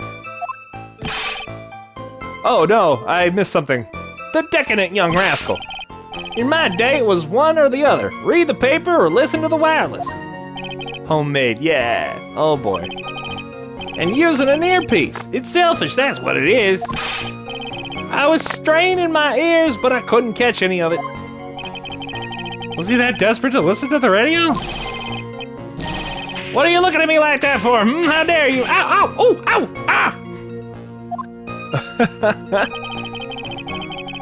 Oh no, I missed something. The decadent young rascal. In my day, it was one or the other. Read the paper or listen to the wireless. Homemade, yeah. Oh boy. And using an earpiece. It's selfish, that's what it is. I was straining my ears, but I couldn't catch any of it. Was he that desperate to listen to the radio? What are you looking at me like that for? How dare you? Ow! Ow! Oh! Ow! Ah!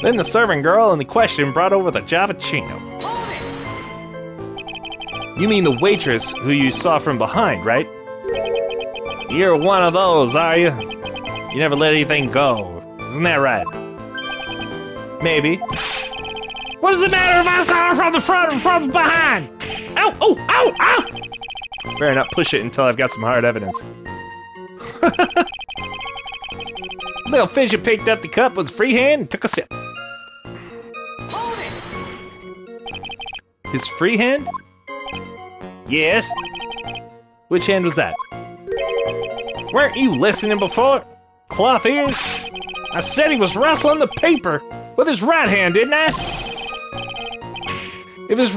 Then the serving girl in the question brought over the Javachino. You mean the waitress who you saw from behind, right? You're one of those, are you? You never let anything go. Isn't that right? Maybe. What does it matter if I saw her from the front or from behind? Ow! Oh! Ow! Ow! Better not push it until I've got some hard evidence. Little Fisher picked up the cup with his free hand and took a sip. His free hand? Yes. Which hand was that? Weren't you listening before? Cloth ears? I said he was rustling the paper with his right hand, didn't I? If his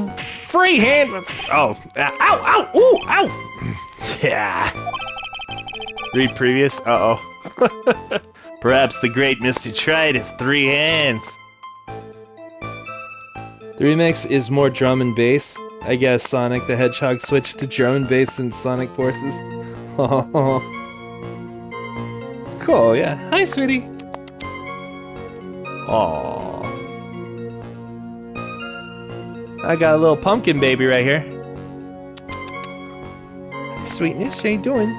free hand was... Oh. Ow! Ow! Ooh! Ow! Yeah. Read previous? Uh-oh. Perhaps the great Mr. Trite has three hands. The remix is more drum and bass. I guess Sonic the Hedgehog switched to drum and bass in Sonic Forces. Oh. Cool, yeah. Hi, sweetie. Aww. I got a little pumpkin baby right here. Sweetness, how you doing?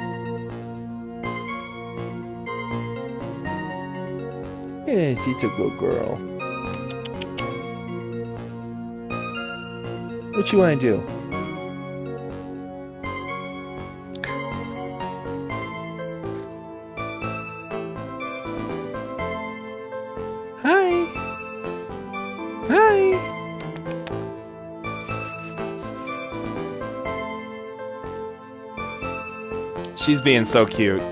Yeah, she's a good girl. What you want to do? Hi. Hi. She's being so cute.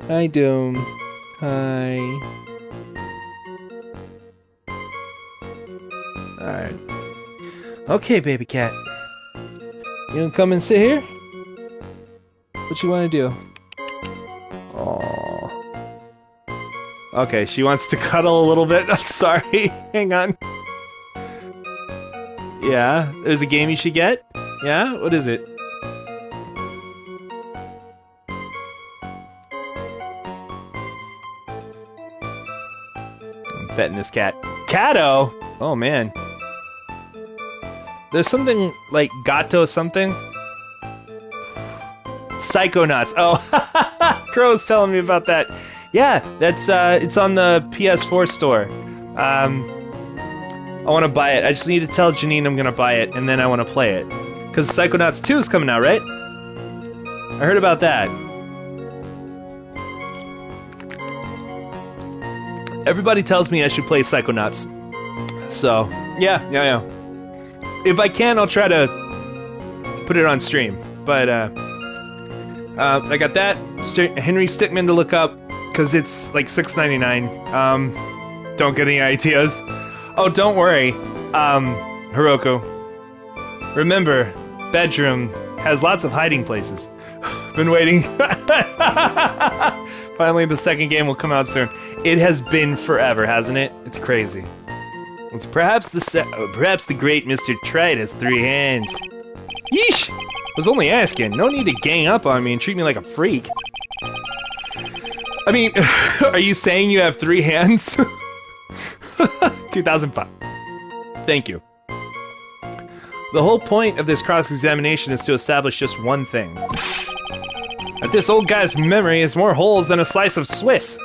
Hi, Doom. Hi. Alright. Okay, baby cat. You gonna come and sit here? What you wanna do? Aww. Okay, she wants to cuddle a little bit. I'm sorry. Hang on. Yeah, there's a game you should get? Yeah? What is it? I'm petting this cat. Catto! Oh man. There's something like Gato something. Psychonauts. Oh, Crow's telling me about that. Yeah, that's it's on the PS4 store. I want to buy it. I just need to tell Janine I'm gonna buy it, and then I want to play it. Cause Psychonauts 2 is coming out, right? I heard about that. Everybody tells me I should play Psychonauts. So, yeah. If I can, I'll try to put it on stream. But, I got that. Henry Stickmin to look up, because it's like $6.99. Don't get any ideas. Oh, don't worry. Hiroko. Remember, bedroom has lots of hiding places. Been waiting. Finally, the second game will come out soon. It has been forever, hasn't it? It's crazy. It's perhaps the great Mr. Trite has three hands. Yeesh! Was only asking. No need to gang up on me and treat me like a freak. I mean, are you saying you have three hands? 2005. Thank you. The whole point of this cross-examination is to establish just one thing. That this old guy's memory has more holes than a slice of Swiss.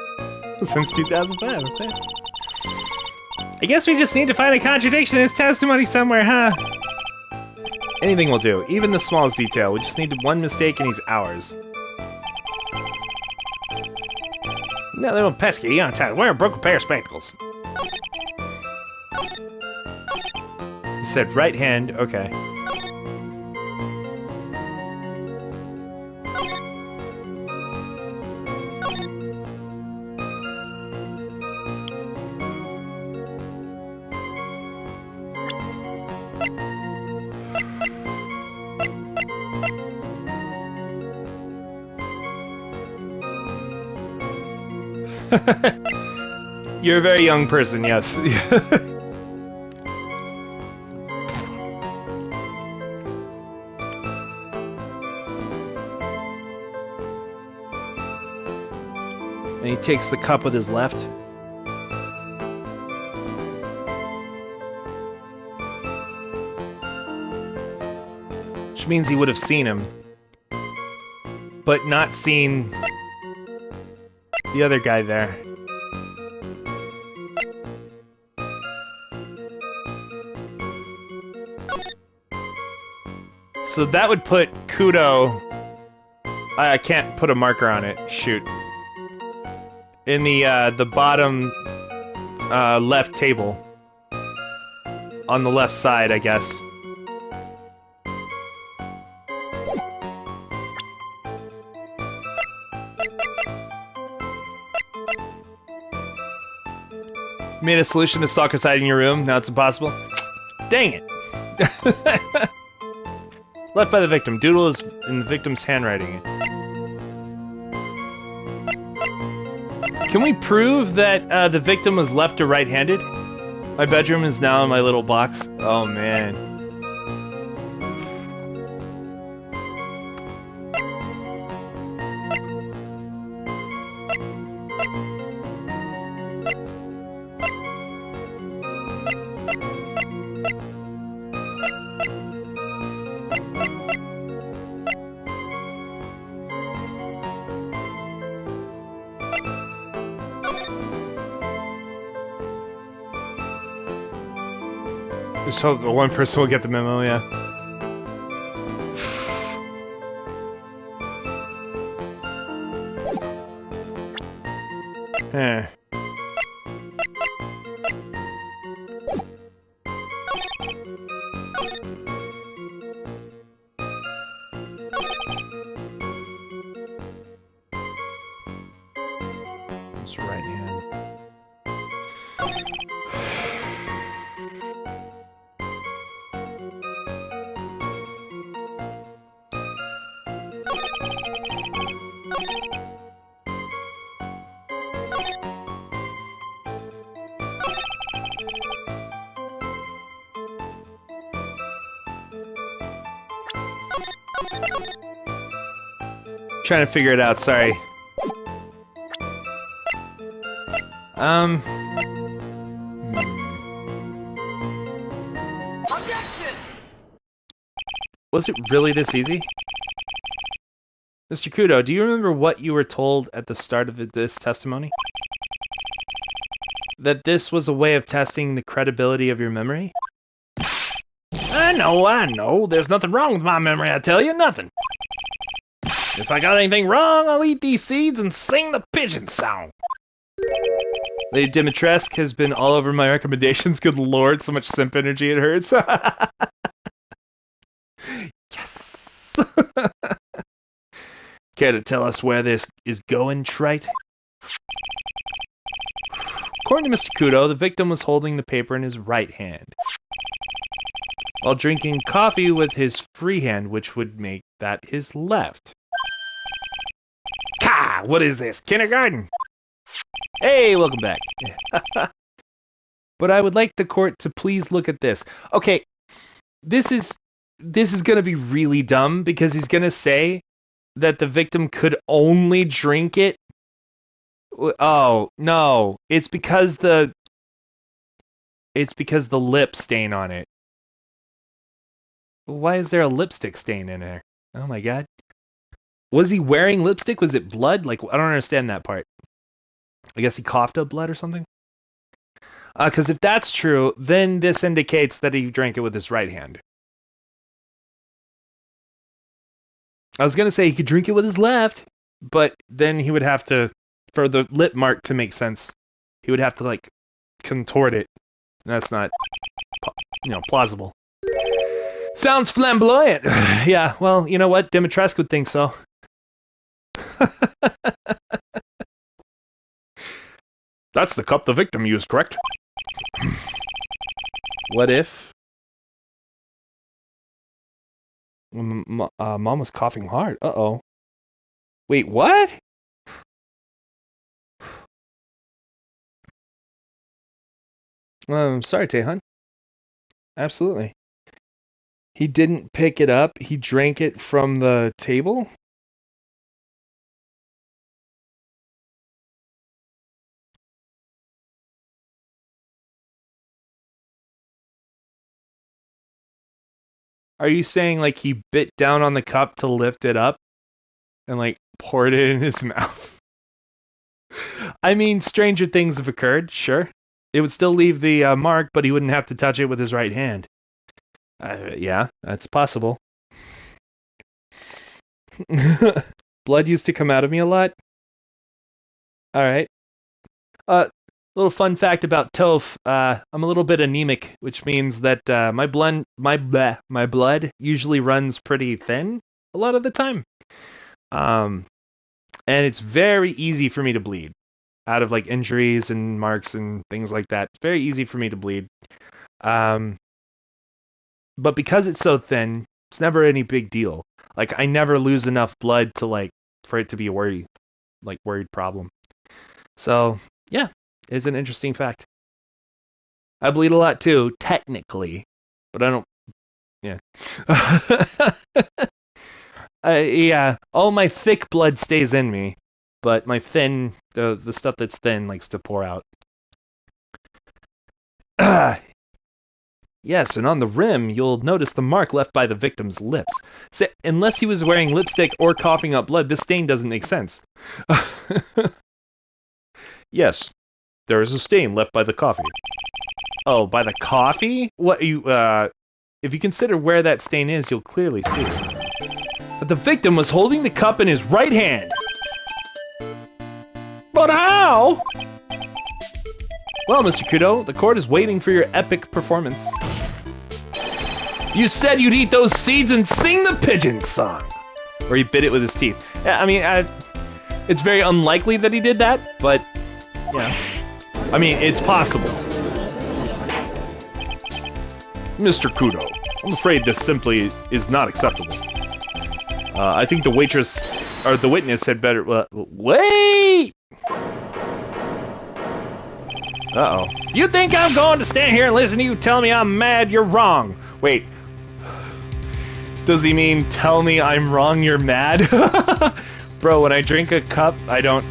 Since 2005, that's it. I guess we just need to find a contradiction in his testimony somewhere, huh? Anything will do, even the smallest detail. We just need one mistake and he's ours. No, little pesky, you on time. Wear a broken pair of spectacles. He said right hand, okay. You're a very young person, yes. And he takes the cup with his left. Which means he would have seen him. But not seen the other guy there. So that would put Kudo... I can't put a marker on it. Shoot. In the bottom left table. On the left side, I guess. You made a solution to stalker's hiding in your room. Now it's impossible. Dang it! Left by the victim. Doodle is in the victim's handwriting. Can we prove that the victim was left or right-handed? My bedroom is now in my little box. Oh man. Just hope that one person will get the memo, yeah. Eh. It's right hand. Trying to figure it out, sorry. Was it really this easy? Mr. Kudo, do you remember what you were told at the start of this testimony? That this was a way of testing the credibility of your memory? I know. There's nothing wrong with my memory, I tell you, nothing. If I got anything wrong, I'll eat these seeds and sing the pigeon song. Lady Dimitrescu has been all over my recommendations. Good lord, so much simp energy it hurts. Yes! Care to tell us where this is going, Trite? According to Mr. Kudo, the victim was holding the paper in his right hand, while drinking coffee with his free hand, which would make that his left. Ka! What is this? Kindergarten? Hey, welcome back. But I would like the court to please look at this. Okay, this is gonna be really dumb because he's gonna say that the victim could only drink it. Oh no! It's because the lip stain on it. Why is there a lipstick stain in there? Oh my god. Was he wearing lipstick? Was it blood? Like, I don't understand that part. I guess he coughed up blood or something? Because if that's true, then this indicates that he drank it with his right hand. I was going to say he could drink it with his left, but then he would have to, for the lip mark to make sense, he would have to, like, contort it. That's not, plausible. Sounds flamboyant. Yeah, well, you know what? Dimitrescu would think so. That's the cup the victim used, correct? What if Mom was coughing hard? Uh-oh. Wait, what? Sorry, Taehan. Absolutely. He didn't pick it up. He drank it from the table? Are you saying, like, he bit down on the cup to lift it up and, like, poured it in his mouth? I mean, stranger things have occurred, sure. It would still leave the mark, but he wouldn't have to touch it with his right hand. Yeah, that's possible. Blood used to come out of me a lot. Alright. Little fun fact about Toph. I'm a little bit anemic, which means that my blood usually runs pretty thin a lot of the time. And it's very easy for me to bleed out of like injuries and marks and things like that. It's very easy for me to bleed. But because it's so thin, it's never any big deal. Like I never lose enough blood to like for it to be a worried problem. So yeah, it's an interesting fact. I bleed a lot too, technically, but I don't. Yeah. Yeah, all my thick blood stays in me, but my thin, the stuff that's thin likes to pour out. Yes, and on the rim, you'll notice the mark left by the victim's lips. So, unless he was wearing lipstick or coughing up blood, this stain doesn't make sense. Yes, there is a stain left by the coffee. Oh, by the coffee? What you? If you consider where that stain is, you'll clearly see it. But the victim was holding the cup in his right hand. But how? Well, Mr. Kudo, the court is waiting for your epic performance. You said you'd eat those seeds and sing the pigeon song. Or he bit it with his teeth. I mean, it's very unlikely that he did that, but, yeah. I mean, it's possible. Mr. Kudo, I'm afraid this simply is not acceptable. I think the waitress, or the witness had better, wait! Uh-oh. You think I'm going to stand here and listen to you tell me I'm mad? You're wrong. Wait. Does he mean tell me I'm wrong, you're mad? Bro, when I drink a cup, I don't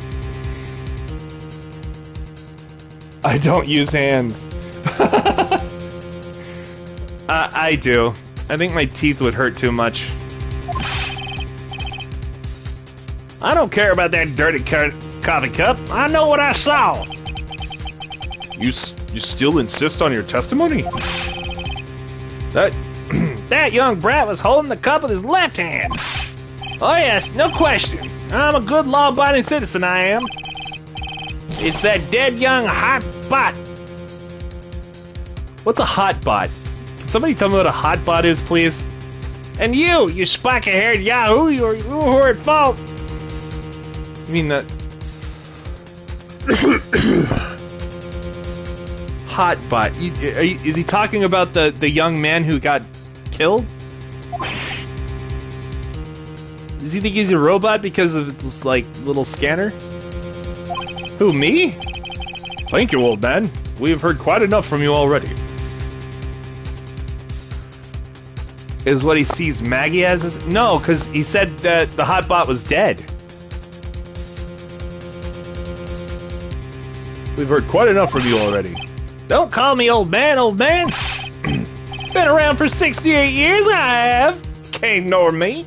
use hands. I do. I think my teeth would hurt too much. I don't care about that dirty coffee cup. I know what I saw. You still insist on your testimony? That young brat was holding the cup with his left hand. Oh yes, no question. I'm a good law-abiding citizen, I am. It's that dead young hot bot. What's a hot bot? Can somebody tell me what a hot bot is, please? And you spiky-haired yahoo, you were at fault. You mean that... hot bot. Is he talking about the young man who got killed? Does he think he's a robot because of this, like, little scanner? Who, me? Thank you, old man. We have heard quite enough from you already. Is what he sees Maggie as? No, because he said that the hot bot was dead. We've heard quite enough from you already. Don't call me old man, old man! Been around for 68 years, I have. Can't ignore me.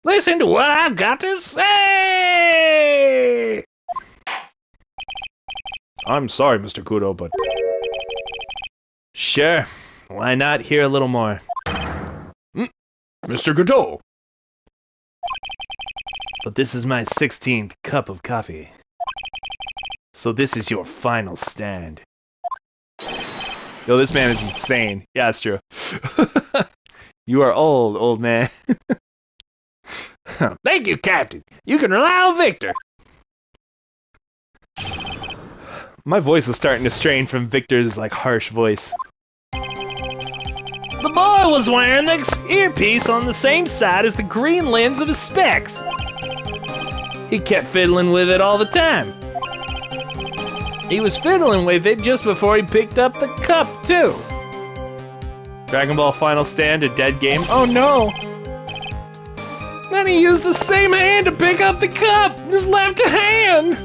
Listen to what I've got to say! I'm sorry, Mr. Kudo, but... Sure. Why not hear a little more? Mr. Kudo! But this is my 16th cup of coffee. So this is your final stand. Yo, this man is insane. Yeah, it's true. You are old, old man. Thank you, Captain. You can rely on Victor. My voice is starting to strain from Victor's, like, harsh voice. The boy was wearing the earpiece on the same side as the green lens of his specs. He kept fiddling with it all the time. He was fiddling with it just before he picked up the cup, too. Dragon Ball Final Stand, a dead game? Oh no! Then he used the same hand to pick up the cup! His left hand!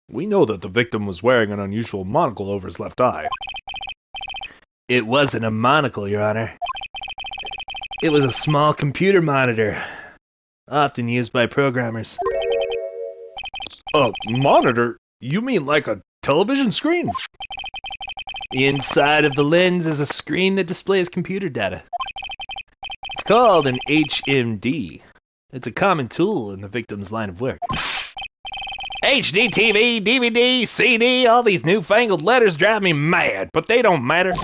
We know that the victim was wearing an unusual monocle over his left eye. It wasn't a monocle, Your Honor. It was a small computer monitor, often used by programmers. A monitor? You mean like a television screen? The inside of the lens is a screen that displays computer data. It's called an HMD. It's a common tool in the victim's line of work. HD, TV, DVD, CD, all these newfangled letters drive me mad, but they don't matter.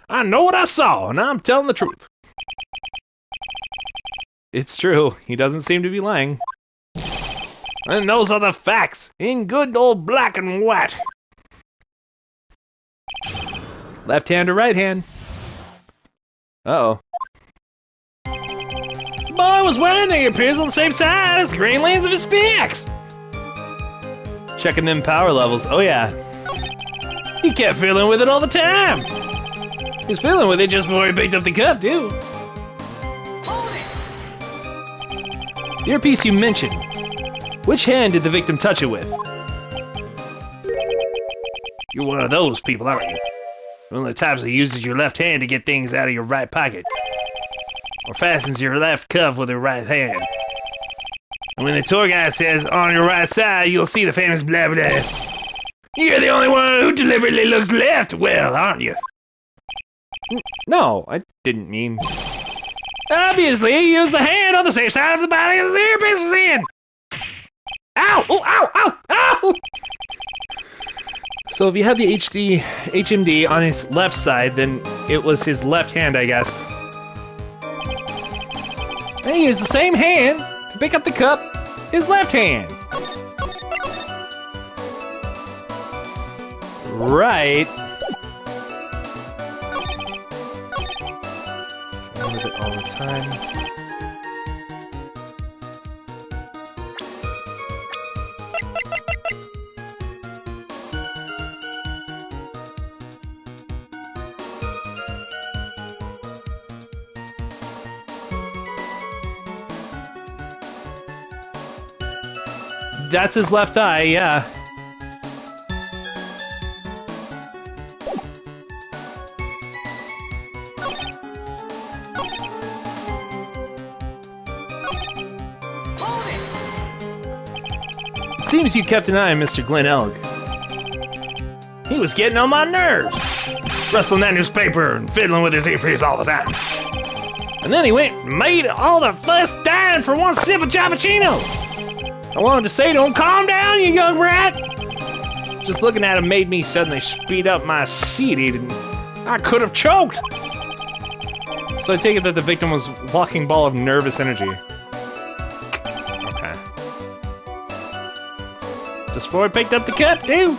I know what I saw, and I'm telling the truth. It's true. He doesn't seem to be lying. And those are the facts, in good old black and white. Left hand or right hand? Uh-oh. The boy was wearing the earpiece on the same side as the green lens of his specs. Checking them power levels. Oh yeah. He kept fiddling with it all the time. He was fiddling with it just before he picked up the cup, too. The earpiece you mentioned. Which hand did the victim touch it with? You're one of those people, aren't you? One of the types that uses your left hand to get things out of your right pocket. Or fastens your left cuff with your right hand. And when the tour guide says, on your right side, you'll see the famous blah blah. You're the only one who deliberately looks left, well, aren't you? No, I didn't mean... Obviously, he used the hand on the same side of the body as the earpiece was in! Ow! Oh, ow! Ow! Ow! So if you had the HMD on his left side, then it was his left hand, I guess. And he used the same hand to pick up the cup, his left hand. Right. I move it all the time. That's his left eye, yeah. It seems you kept an eye on Mr. Glenn Elg. He was getting on my nerves, rustling that newspaper and fiddling with his earpiece all the time. And then he went and made all the fuss dying for one sip of Cappuccino. I wanted to say to him, calm down, you young rat! Just looking at him made me suddenly speed up my seed eating. I could have choked! So I take it that the victim was a walking ball of nervous energy. Okay. Just before I picked up the cup, too!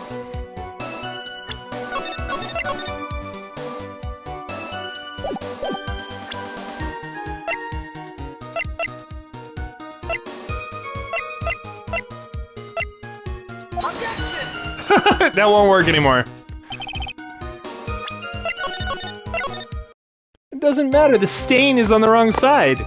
That won't work anymore. It doesn't matter, the stain is on the wrong side.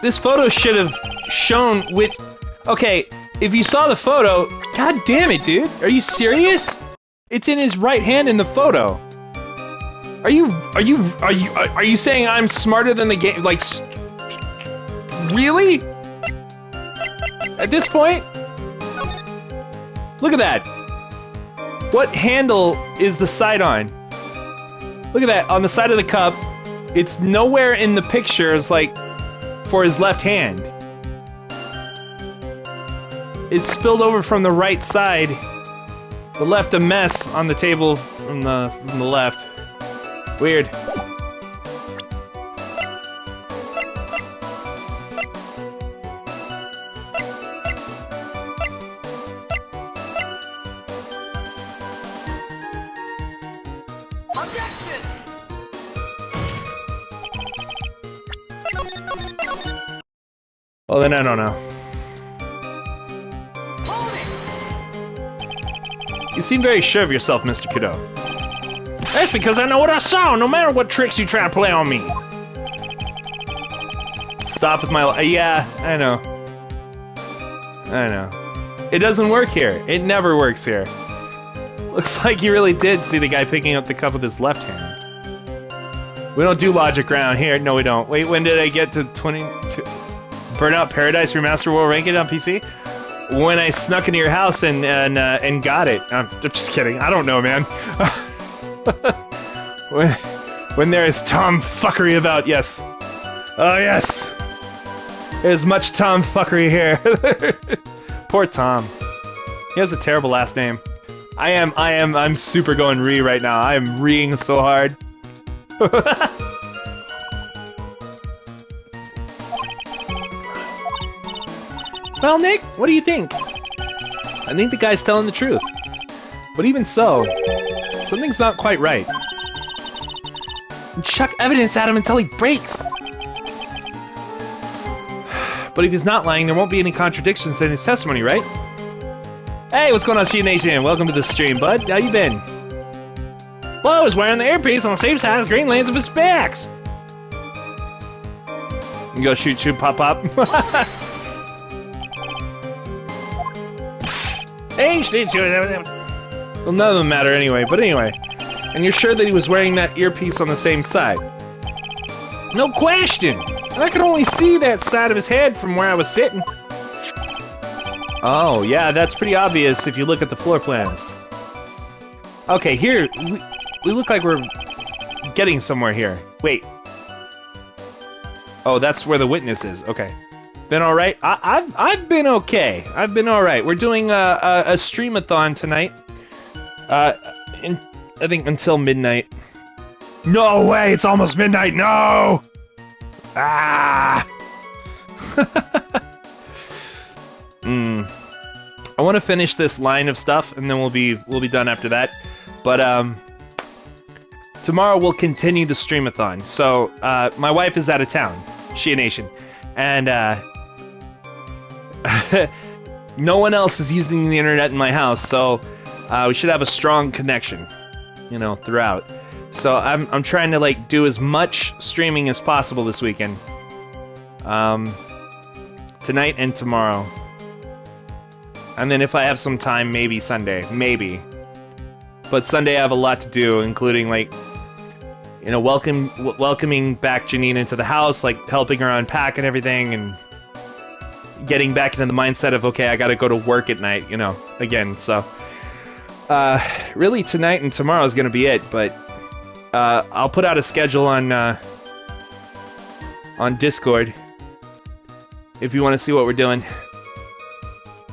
This photo should have shown which... Okay, if you saw the photo... God damn it, dude. Are you serious? It's in his right hand in the photo. Are you saying I'm smarter than the game? Like, really? At this point? Look at that. What handle is the side on? Look at that, on the side of the cup. It's nowhere in the picture. It's like for his left hand. It's spilled over from the right side. It left a mess on the table from the left. Weird. Well, then I don't know. You seem very sure of yourself, Mr. Kudo. That's because I know what I saw, no matter what tricks you try to play on me. Stop with my... yeah, I know. I know. It doesn't work here. It never works here. Looks like you really did see the guy picking up the cup with his left hand. We don't do logic around here. No, we don't. Wait, when did I get to 22... Burnout Paradise Remaster World Ranked on PC? When I snuck into your house and got it. I'm just kidding. I don't know, man. when there is tomfuckery about, yes. Oh, yes. There's much tomfuckery here. Poor Tom. He has a terrible last name. I'm super going re right now. I am reeing so hard. Well, Nick, what do you think? I think the guy's telling the truth. But even so, something's not quite right. And chuck evidence at him until he breaks. But if he's not lying, there won't be any contradictions in his testimony, right? Hey, what's going on, Sea Nation? Welcome to the stream, bud. How you been? Well, I was wearing the earpiece on the same side as green lanes of his specs. You go shoot, pop. Well, none of them matter anyway, but anyway. And you're sure that he was wearing that earpiece on the same side? No question! And I could only see that side of his head from where I was sitting. Oh, yeah, that's pretty obvious if you look at the floor plans. Okay, here, we look like we're getting somewhere here. Wait. Oh, that's where the witness is. Okay. Been all right? I've been okay. I've been all right. We're doing a streamathon tonight. I think until midnight. No way! It's almost midnight. No! Ah! I want to finish this line of stuff, and then we'll be done after that. But tomorrow we'll continue the streamathon. So my wife is out of town, Shia Nation, and no one else is using the internet in my house, so we should have a strong connection, you know, throughout. So I'm trying to like do as much streaming as possible this weekend, tonight and tomorrow, and then if I have some time, maybe Sunday, maybe. But Sunday I have a lot to do, including like, you know, welcoming back Janine into the house, like helping her unpack and everything, and getting back into the mindset of, okay, I gotta go to work at night, you know, again. So really tonight and tomorrow is gonna be it, but I'll put out a schedule on Discord if you want to see what we're doing.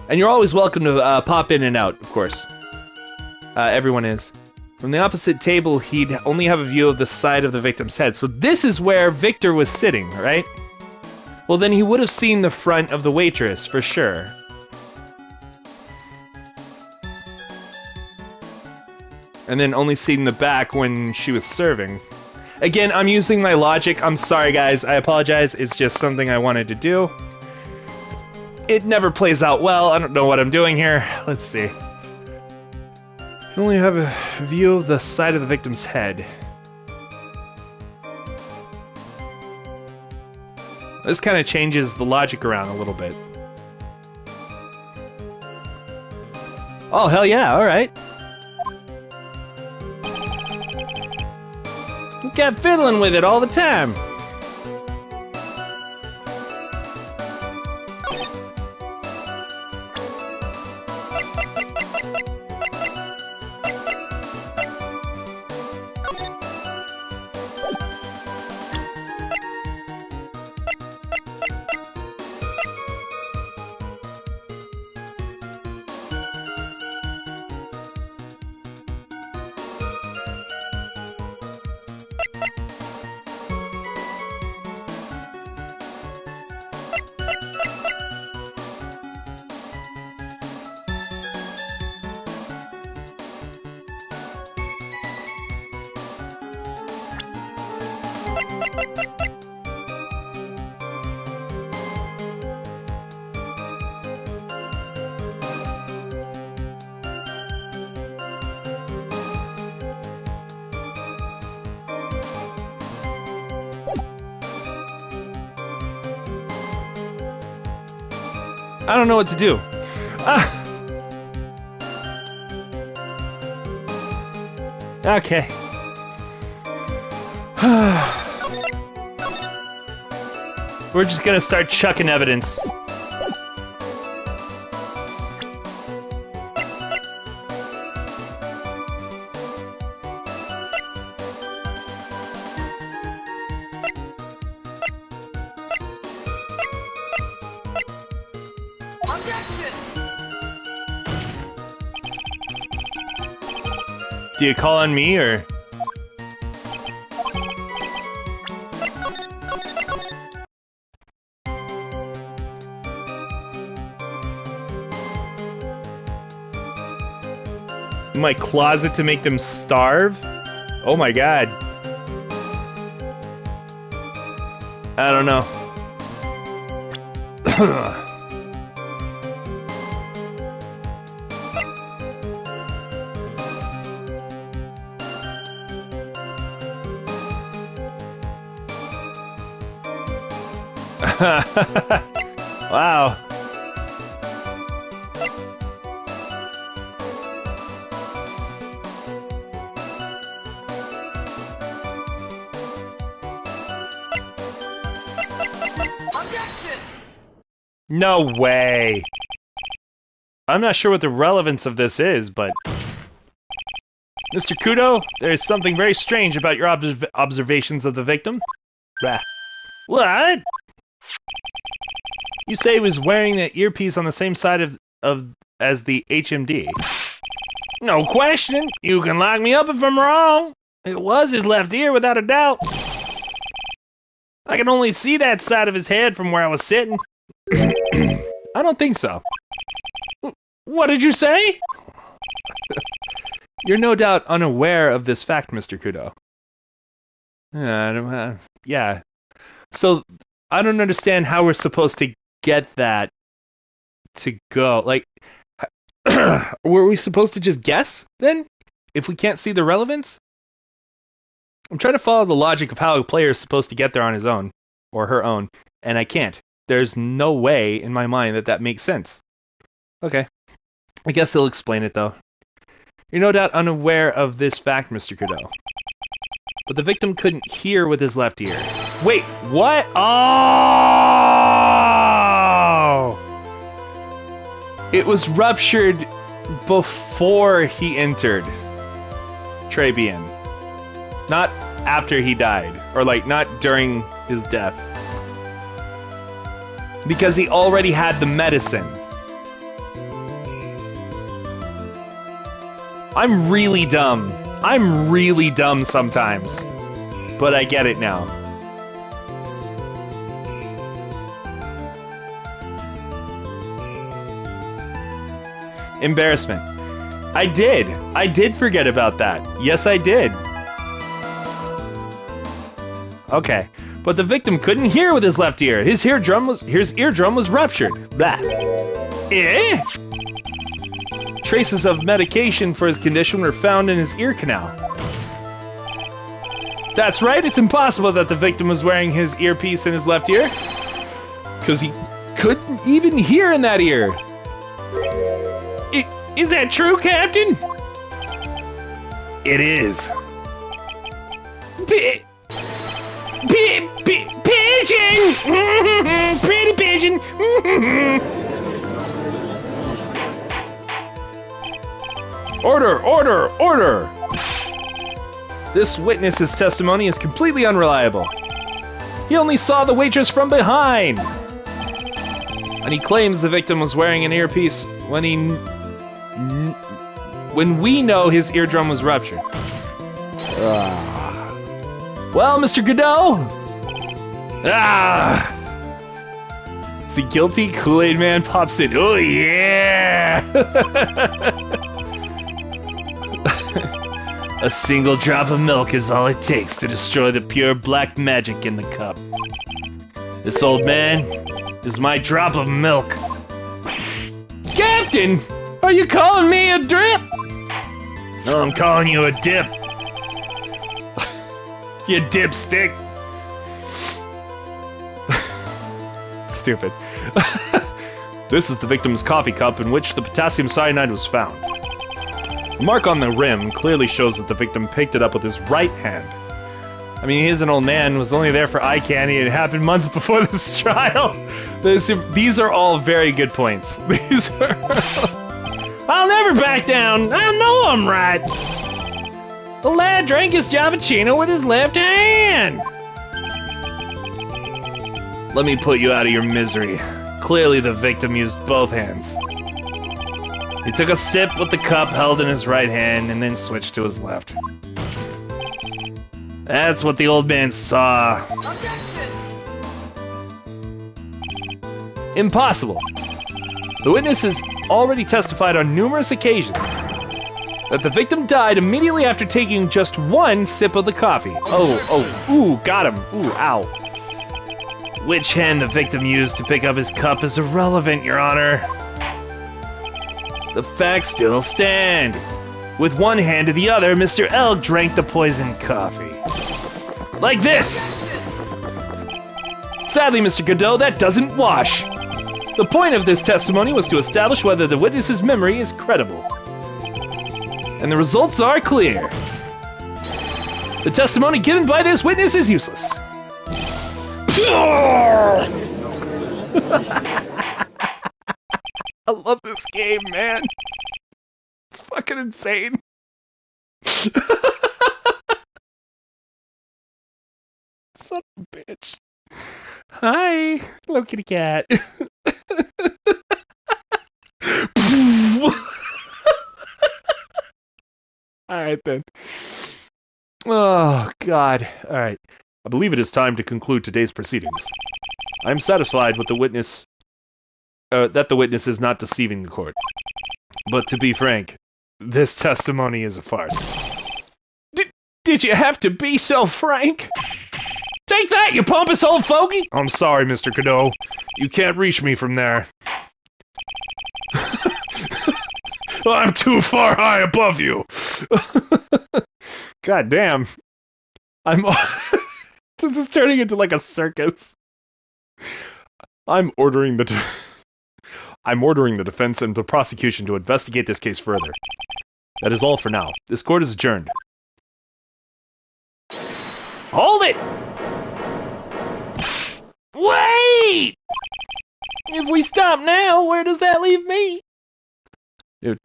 And you're always welcome to pop in and out, of course. Everyone is. From the opposite table, he'd only have a view of the side of the victim's head. So this is where Victor was sitting, right? Well, then he would have seen the front of the waitress, for sure. And then only seen the back when she was serving. Again, I'm using my logic. I'm sorry, guys. I apologize. It's just something I wanted to do. It never plays out well. I don't know what I'm doing here. Let's see. You only have a view of the side of the victim's head. This kind of changes the logic around a little bit. Oh, hell yeah, alright. You kept fiddling with it all the time. I don't know what to do. Okay. We're just gonna start chucking evidence. Do you call on me, or...? My closet to make them starve? Oh my god. I don't know. Wow. No way. I'm not sure what the relevance of this is, but... Mr. Kudo, there's something very strange about your observations of the victim. Bah. What? You say he was wearing the earpiece on the same side as the HMD. No question. You can lock me up if I'm wrong. It was his left ear, without a doubt. I can only see that side of his head from where I was sitting. I don't think so. What did you say? You're no doubt unaware of this fact, Mr. Kudo. Yeah. So, I don't understand how we're supposed to get that to go. Like, were we supposed to just guess, then? If we can't see the relevance? I'm trying to follow the logic of how a player is supposed to get there on his own, or her own, and I can't. There's no way in my mind that makes sense. Okay. I guess he'll explain it, though. You're no doubt unaware of this fact, Mr. Kudo. But the victim couldn't hear with his left ear. Wait, what? Oh! It was ruptured before he entered Trabian. Not after he died. Or, like, not during his death. Because he already had the medicine. I'm really dumb. I'm really dumb sometimes. But I get it now. Embarrassment. I did forget about that. Yes, I did. Okay. But the victim couldn't hear with his left ear. His eardrum was ruptured. Blah. Eh? Traces of medication for his condition were found in his ear canal. That's right, it's impossible that the victim was wearing his earpiece in his left ear. because he couldn't even hear in that ear. Is that true, Captain? It is. Pigeon! Pretty pigeon! Order! Order! Order! This witness's testimony is completely unreliable. He only saw the waitress from behind! And he claims the victim was wearing an earpiece when we know his eardrum was ruptured. Well, Mr. Godot? Is he guilty? Kool-Aid Man pops in. Oh, yeah! A single drop of milk is all it takes to destroy the pure black magic in the cup. This old man is my drop of milk. Captain! Are you calling me a drip? No, I'm calling you a dip. You dipstick. Stupid. This is the victim's coffee cup in which the potassium cyanide was found. The mark on the rim clearly shows that the victim picked it up with his right hand. I mean, he's an old man, was only there for eye candy, and it happened months before this trial. These are all very good points. These are... I'll never back down. I know I'm right. The lad drank his Javachino with his left hand. Let me put you out of your misery. Clearly the victim used both hands. He took a sip with the cup held in his right hand and then switched to his left. That's what the old man saw. Impossible. The witness has already testified on numerous occasions that the victim died immediately after taking just one sip of the coffee. Ooh, got him. Ooh, ow. Which hand the victim used to pick up his cup is irrelevant, Your Honor. The facts still stand. With one hand to the other, Mr. L drank the poisoned coffee. Like this! Sadly, Mr. Godot, that doesn't wash. The point of this testimony was to establish whether the witness's memory is credible. And the results are clear. The testimony given by this witness is useless. I love this game, man. It's fucking insane. Son of a bitch. Hi. Hello, kitty cat. Alright then. Oh, God. Alright. I believe it is time to conclude today's proceedings. I am satisfied with the witness... that the witness is not deceiving the court. But to be frank, this testimony is a farce. Did you have to be so frank? Take that, you pompous old fogey! I'm sorry, Mr. Godot. You can't reach me from there. I'm too far high above you. God damn. This is turning into like a circus. I'm ordering the defense and the prosecution to investigate this case further. That is all for now. This court is adjourned. Hold it! Wait! If we stop now, where does that leave me? Dude,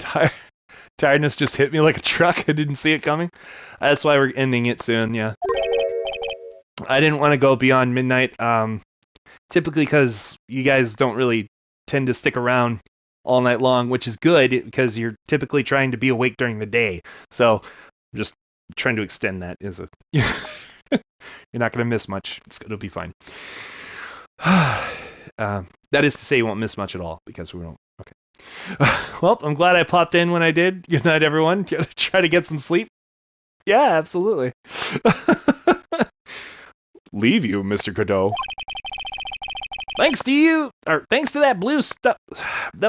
tiredness just hit me like a truck. I didn't see it coming. That's why we're ending it soon, yeah. I didn't want to go beyond midnight, typically because you guys don't really tend to stick around all night long, which is good because you're typically trying to be awake during the day. So I'm just trying to extend that. You're not going to miss much. It'll be fine. That is to say you won't miss much at all because we won't. Okay. Well, I'm glad I popped in when I did. Good night, everyone. Try to get some sleep. Yeah, absolutely. Leave you, Mr. Godot. Thanks to you, or thanks to that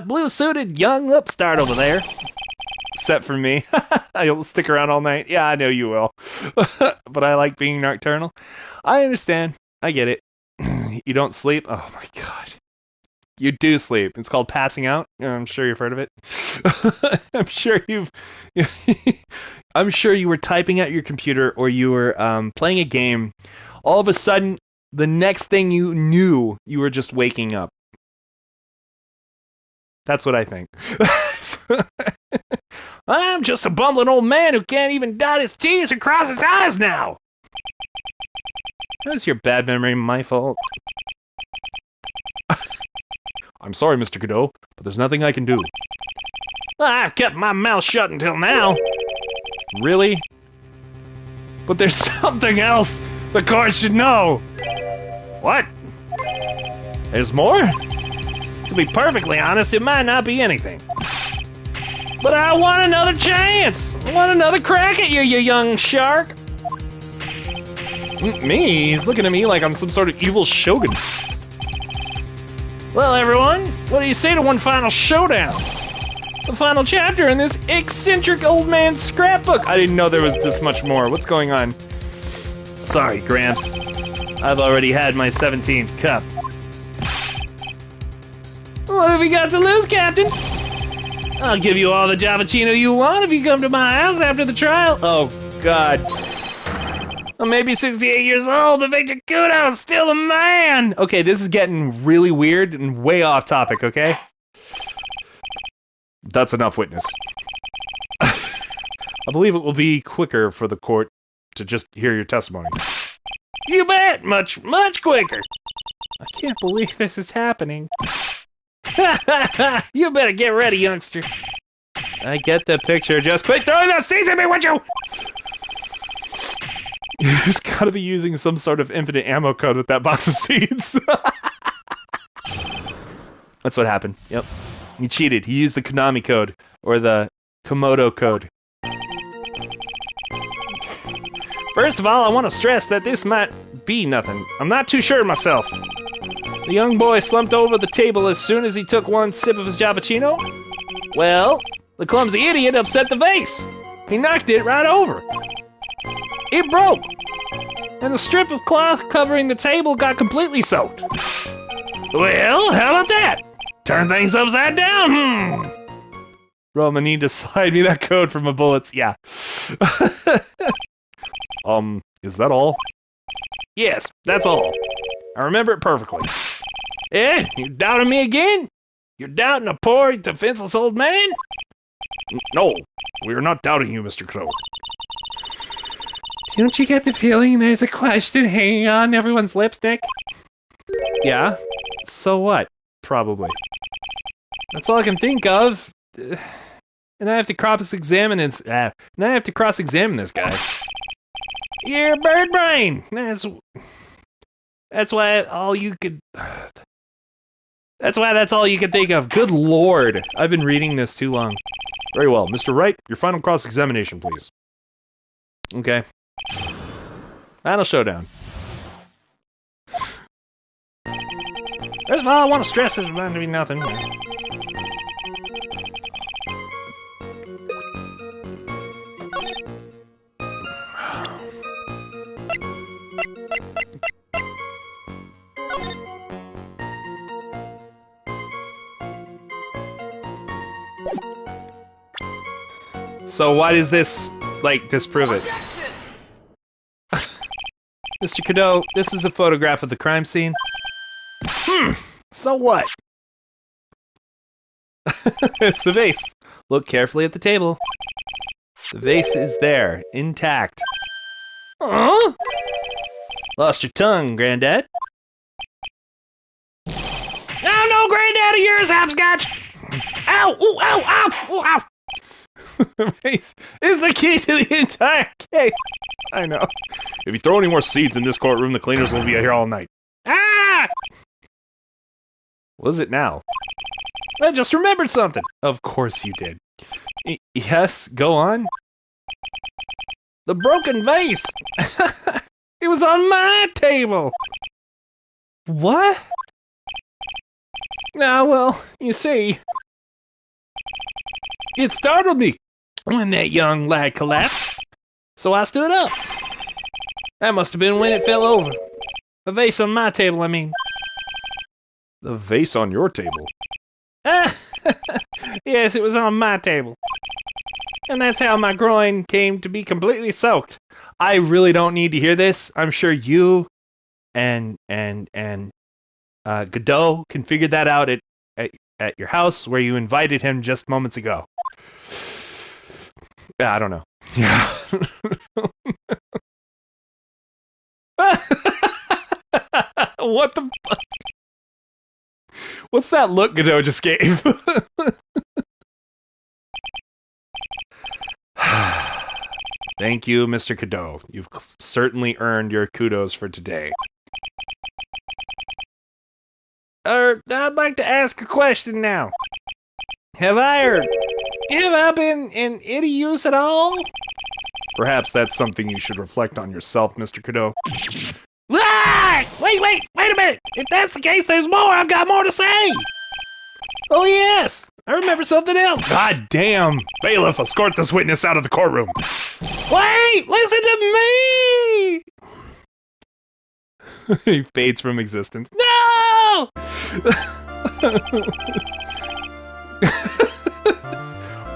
blue-suited young upstart over there. Except for me. I'll stick around all night. Yeah, I know you will. But I like being nocturnal. I understand. I get it. You don't sleep? Oh my god. You do sleep. It's called passing out. I'm sure you've heard of it. I'm sure I'm sure you were typing at your computer or you were playing a game. All of a sudden, the next thing you knew, you were just waking up. That's what I think. I'm just a bumbling old man who can't even dot his T's or cross his I's now. That was your bad memory, my fault. I'm sorry, Mr. Godot, but there's nothing I can do. I've kept my mouth shut until now. Really? But there's something else the court should know. What? There's more? To be perfectly honest, it might not be anything. But I want another chance! I want another crack at you, you young shark! Me? He's looking at me like I'm some sort of evil shogun. Well, everyone, what do you say to one final showdown? The final chapter in this eccentric old man's scrapbook! I didn't know there was this much more. What's going on? Sorry, Gramps. I've already had my 17th cup. What have you got to lose, Captain? I'll give you all the Javachino you want if you come to my house after the trial. Oh, God. I'm maybe 68 years old, but Victor Kudo is still a man. Okay, this is getting really weird and way off topic, okay? That's enough, witness. I believe it will be quicker for the court to just hear your testimony. You bet! Much, much quicker! I can't believe this is happening. You better get ready, youngster. I get the picture. Just quit throwing those seeds at me, would you? He's got to be using some sort of infinite ammo code with that box of seeds. That's what happened. Yep. He cheated. He used the Konami code. Or the Komodo code. First of all, I want to stress that this might be nothing. I'm not too sure myself. The young boy slumped over the table as soon as he took one sip of his Javachino. Well, the clumsy idiot upset the vase. He knocked it right over. It broke. And the strip of cloth covering the table got completely soaked. Well, how about that? Turn things upside down, Roman, need to slide me that code for my bullets. Yeah. Is that all? Yes, that's all. I remember it perfectly. Eh? You doubting me again? You're doubting a poor, defenseless old man? No, we are not doubting you, Mr. Crow. Don't you get the feeling there's a question hanging on everyone's lips, Nick? Yeah? So what? Probably. That's all I can think of. And I have to cross-examine this guy. You're bird brain! That's why all you could... That's all you could think of. Good lord! I've been reading this too long. Very well. Mr. Wright, your final cross-examination, please. Okay. Final showdown. First of all, I want to stress this is going to be nothing. So why does this, like, disprove it? Mr. Cadeau, this is a photograph of the crime scene. So what? It's the vase. Look carefully at the table. The vase is there, intact. Huh? Lost your tongue, Granddad. No, Granddad of yours, hopscotch! Ow! Ooh, ow! Ow! Ooh, ow! The vase is the key to the entire case. I know. If you throw any more seeds in this courtroom, the cleaners will be here all night. Ah! What is it now? I just remembered something. Of course you did. Yes, go on. The broken vase. It was on my table. What? Ah, well, you see, it startled me when that young lad collapsed, so I stood up. That must have been when it fell over. The vase on my table, I mean. The vase on your table. Yes, it was on my table. And that's how my groin came to be completely soaked. I really don't need to hear this. I'm sure you and Godot can figure that out at your house where you invited him just moments ago. Yeah, I don't know. Yeah. What the fuck? What's that look Godot just gave? Thank you, Mr. Godot. You've certainly earned your kudos for today. I'd like to ask a question now. Have I been in any use at all? Perhaps that's something you should reflect on yourself, Mr. Godot. Ah! Wait a minute! If that's the case, there's more! I've got more to say! Oh yes! I remember something else! God damn! Bailiff, escort this witness out of the courtroom! Wait! Listen to me! He fades from existence. No!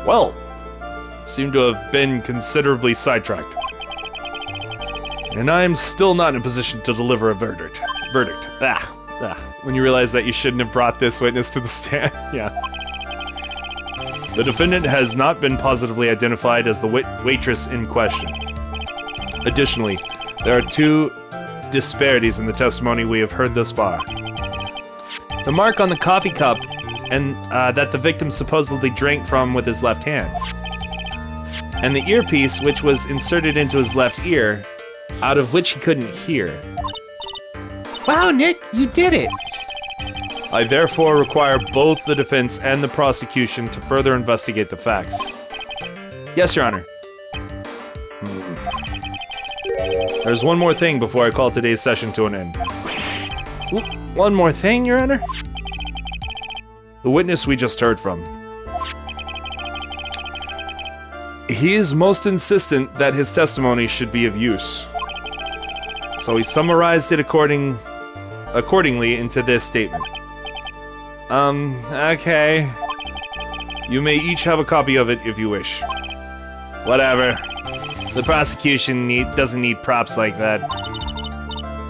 Well, seem to have been considerably sidetracked. And I'm still not in a position to deliver a verdict. When you realize that you shouldn't have brought this witness to the stand. Yeah. The defendant has not been positively identified as the waitress in question. Additionally, there are two disparities in the testimony we have heard thus far. The mark on the coffee cup and that the victim supposedly drank from with his left hand. And the earpiece which was inserted into his left ear, out of which he couldn't hear. Wow, Nick, you did it! I therefore require both the defense and the prosecution to further investigate the facts. Yes, Your Honor. There's one more thing before I call today's session to an end. One more thing, Your Honor? The witness we just heard from. He is most insistent that his testimony should be of use. So he summarized it accordingly into this statement. Okay. You may each have a copy of it if you wish. Whatever. The prosecution doesn't need props like that.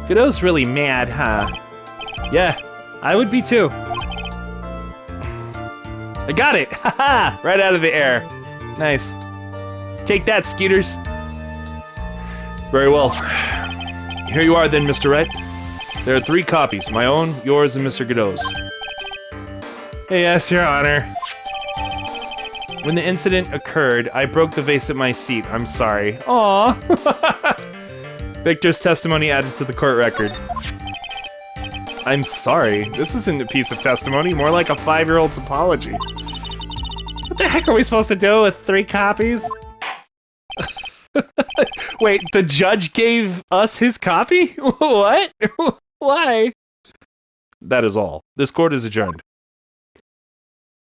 Godot's really mad, huh? Yeah, I would be too. I got it! Haha! Right out of the air. Nice. Take that, Skeeters. Very well. Here you are then, Mr. Wright. There are 3 copies, my own, yours, and Mr. Godot's. Yes, Your Honor. When the incident occurred, I broke the vase at my seat. I'm sorry. Aww. Victor's testimony added to the court record. I'm sorry. This isn't a piece of testimony, more like a 5-year-old's apology. What the heck are we supposed to do with 3 copies? Wait, the judge gave us his copy? What? Why? That is all. This court is adjourned.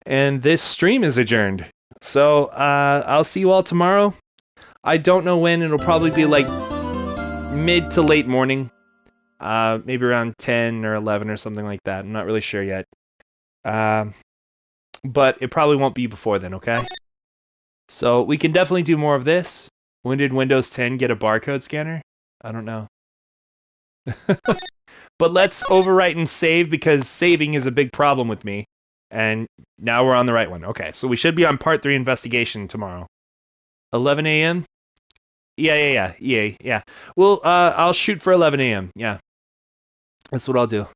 And this stream is adjourned. So, I'll see you all tomorrow. I don't know when. It'll probably be like mid to late morning. Maybe around 10 or 11 or something like that. I'm not really sure yet. But it probably won't be before then, okay? So, we can definitely do more of this. When did Windows 10 get a barcode scanner? I don't know. But let's overwrite and save because saving is a big problem with me. And now we're on the right one. Okay, so we should be on part 3 investigation tomorrow. 11 a.m.? Yeah. Well, I'll shoot for 11 a.m. Yeah. That's what I'll do.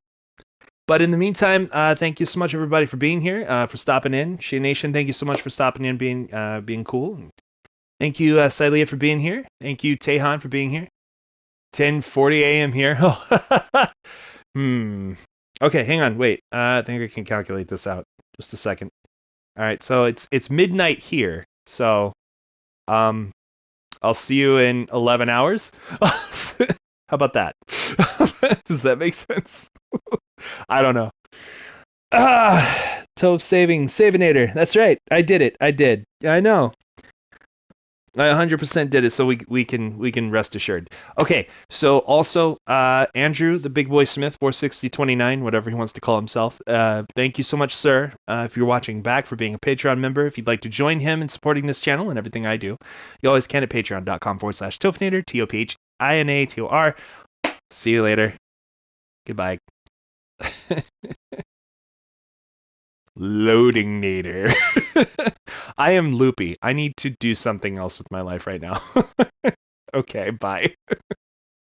But in the meantime, thank you so much, everybody, for being here, for stopping in. Shea Nation, thank you so much for stopping in, being cool. Thank you, Silea, for being here. Thank you, Tehan, for being here. 10:40 a.m. here. Okay, hang on, wait. I think I can calculate this out. Just a second. All right, so it's midnight here. So, I'll see you in 11 hours. How about that? Does that make sense? I don't know. Toph Tophinator. That's right. I did it. I know. I 100% did it, so we can rest assured. Okay, so also Andrew, the Big Boy Smith, 46029, whatever he wants to call himself. Thank you so much, sir. If you're watching back, for being a Patreon member. If you'd like to join him in supporting this channel and everything I do, you always can at patreon.com/Tophinator, Tophinator. See you later. Goodbye. Loading nader. I am loopy. I need to do something else with my life right now. Okay, bye.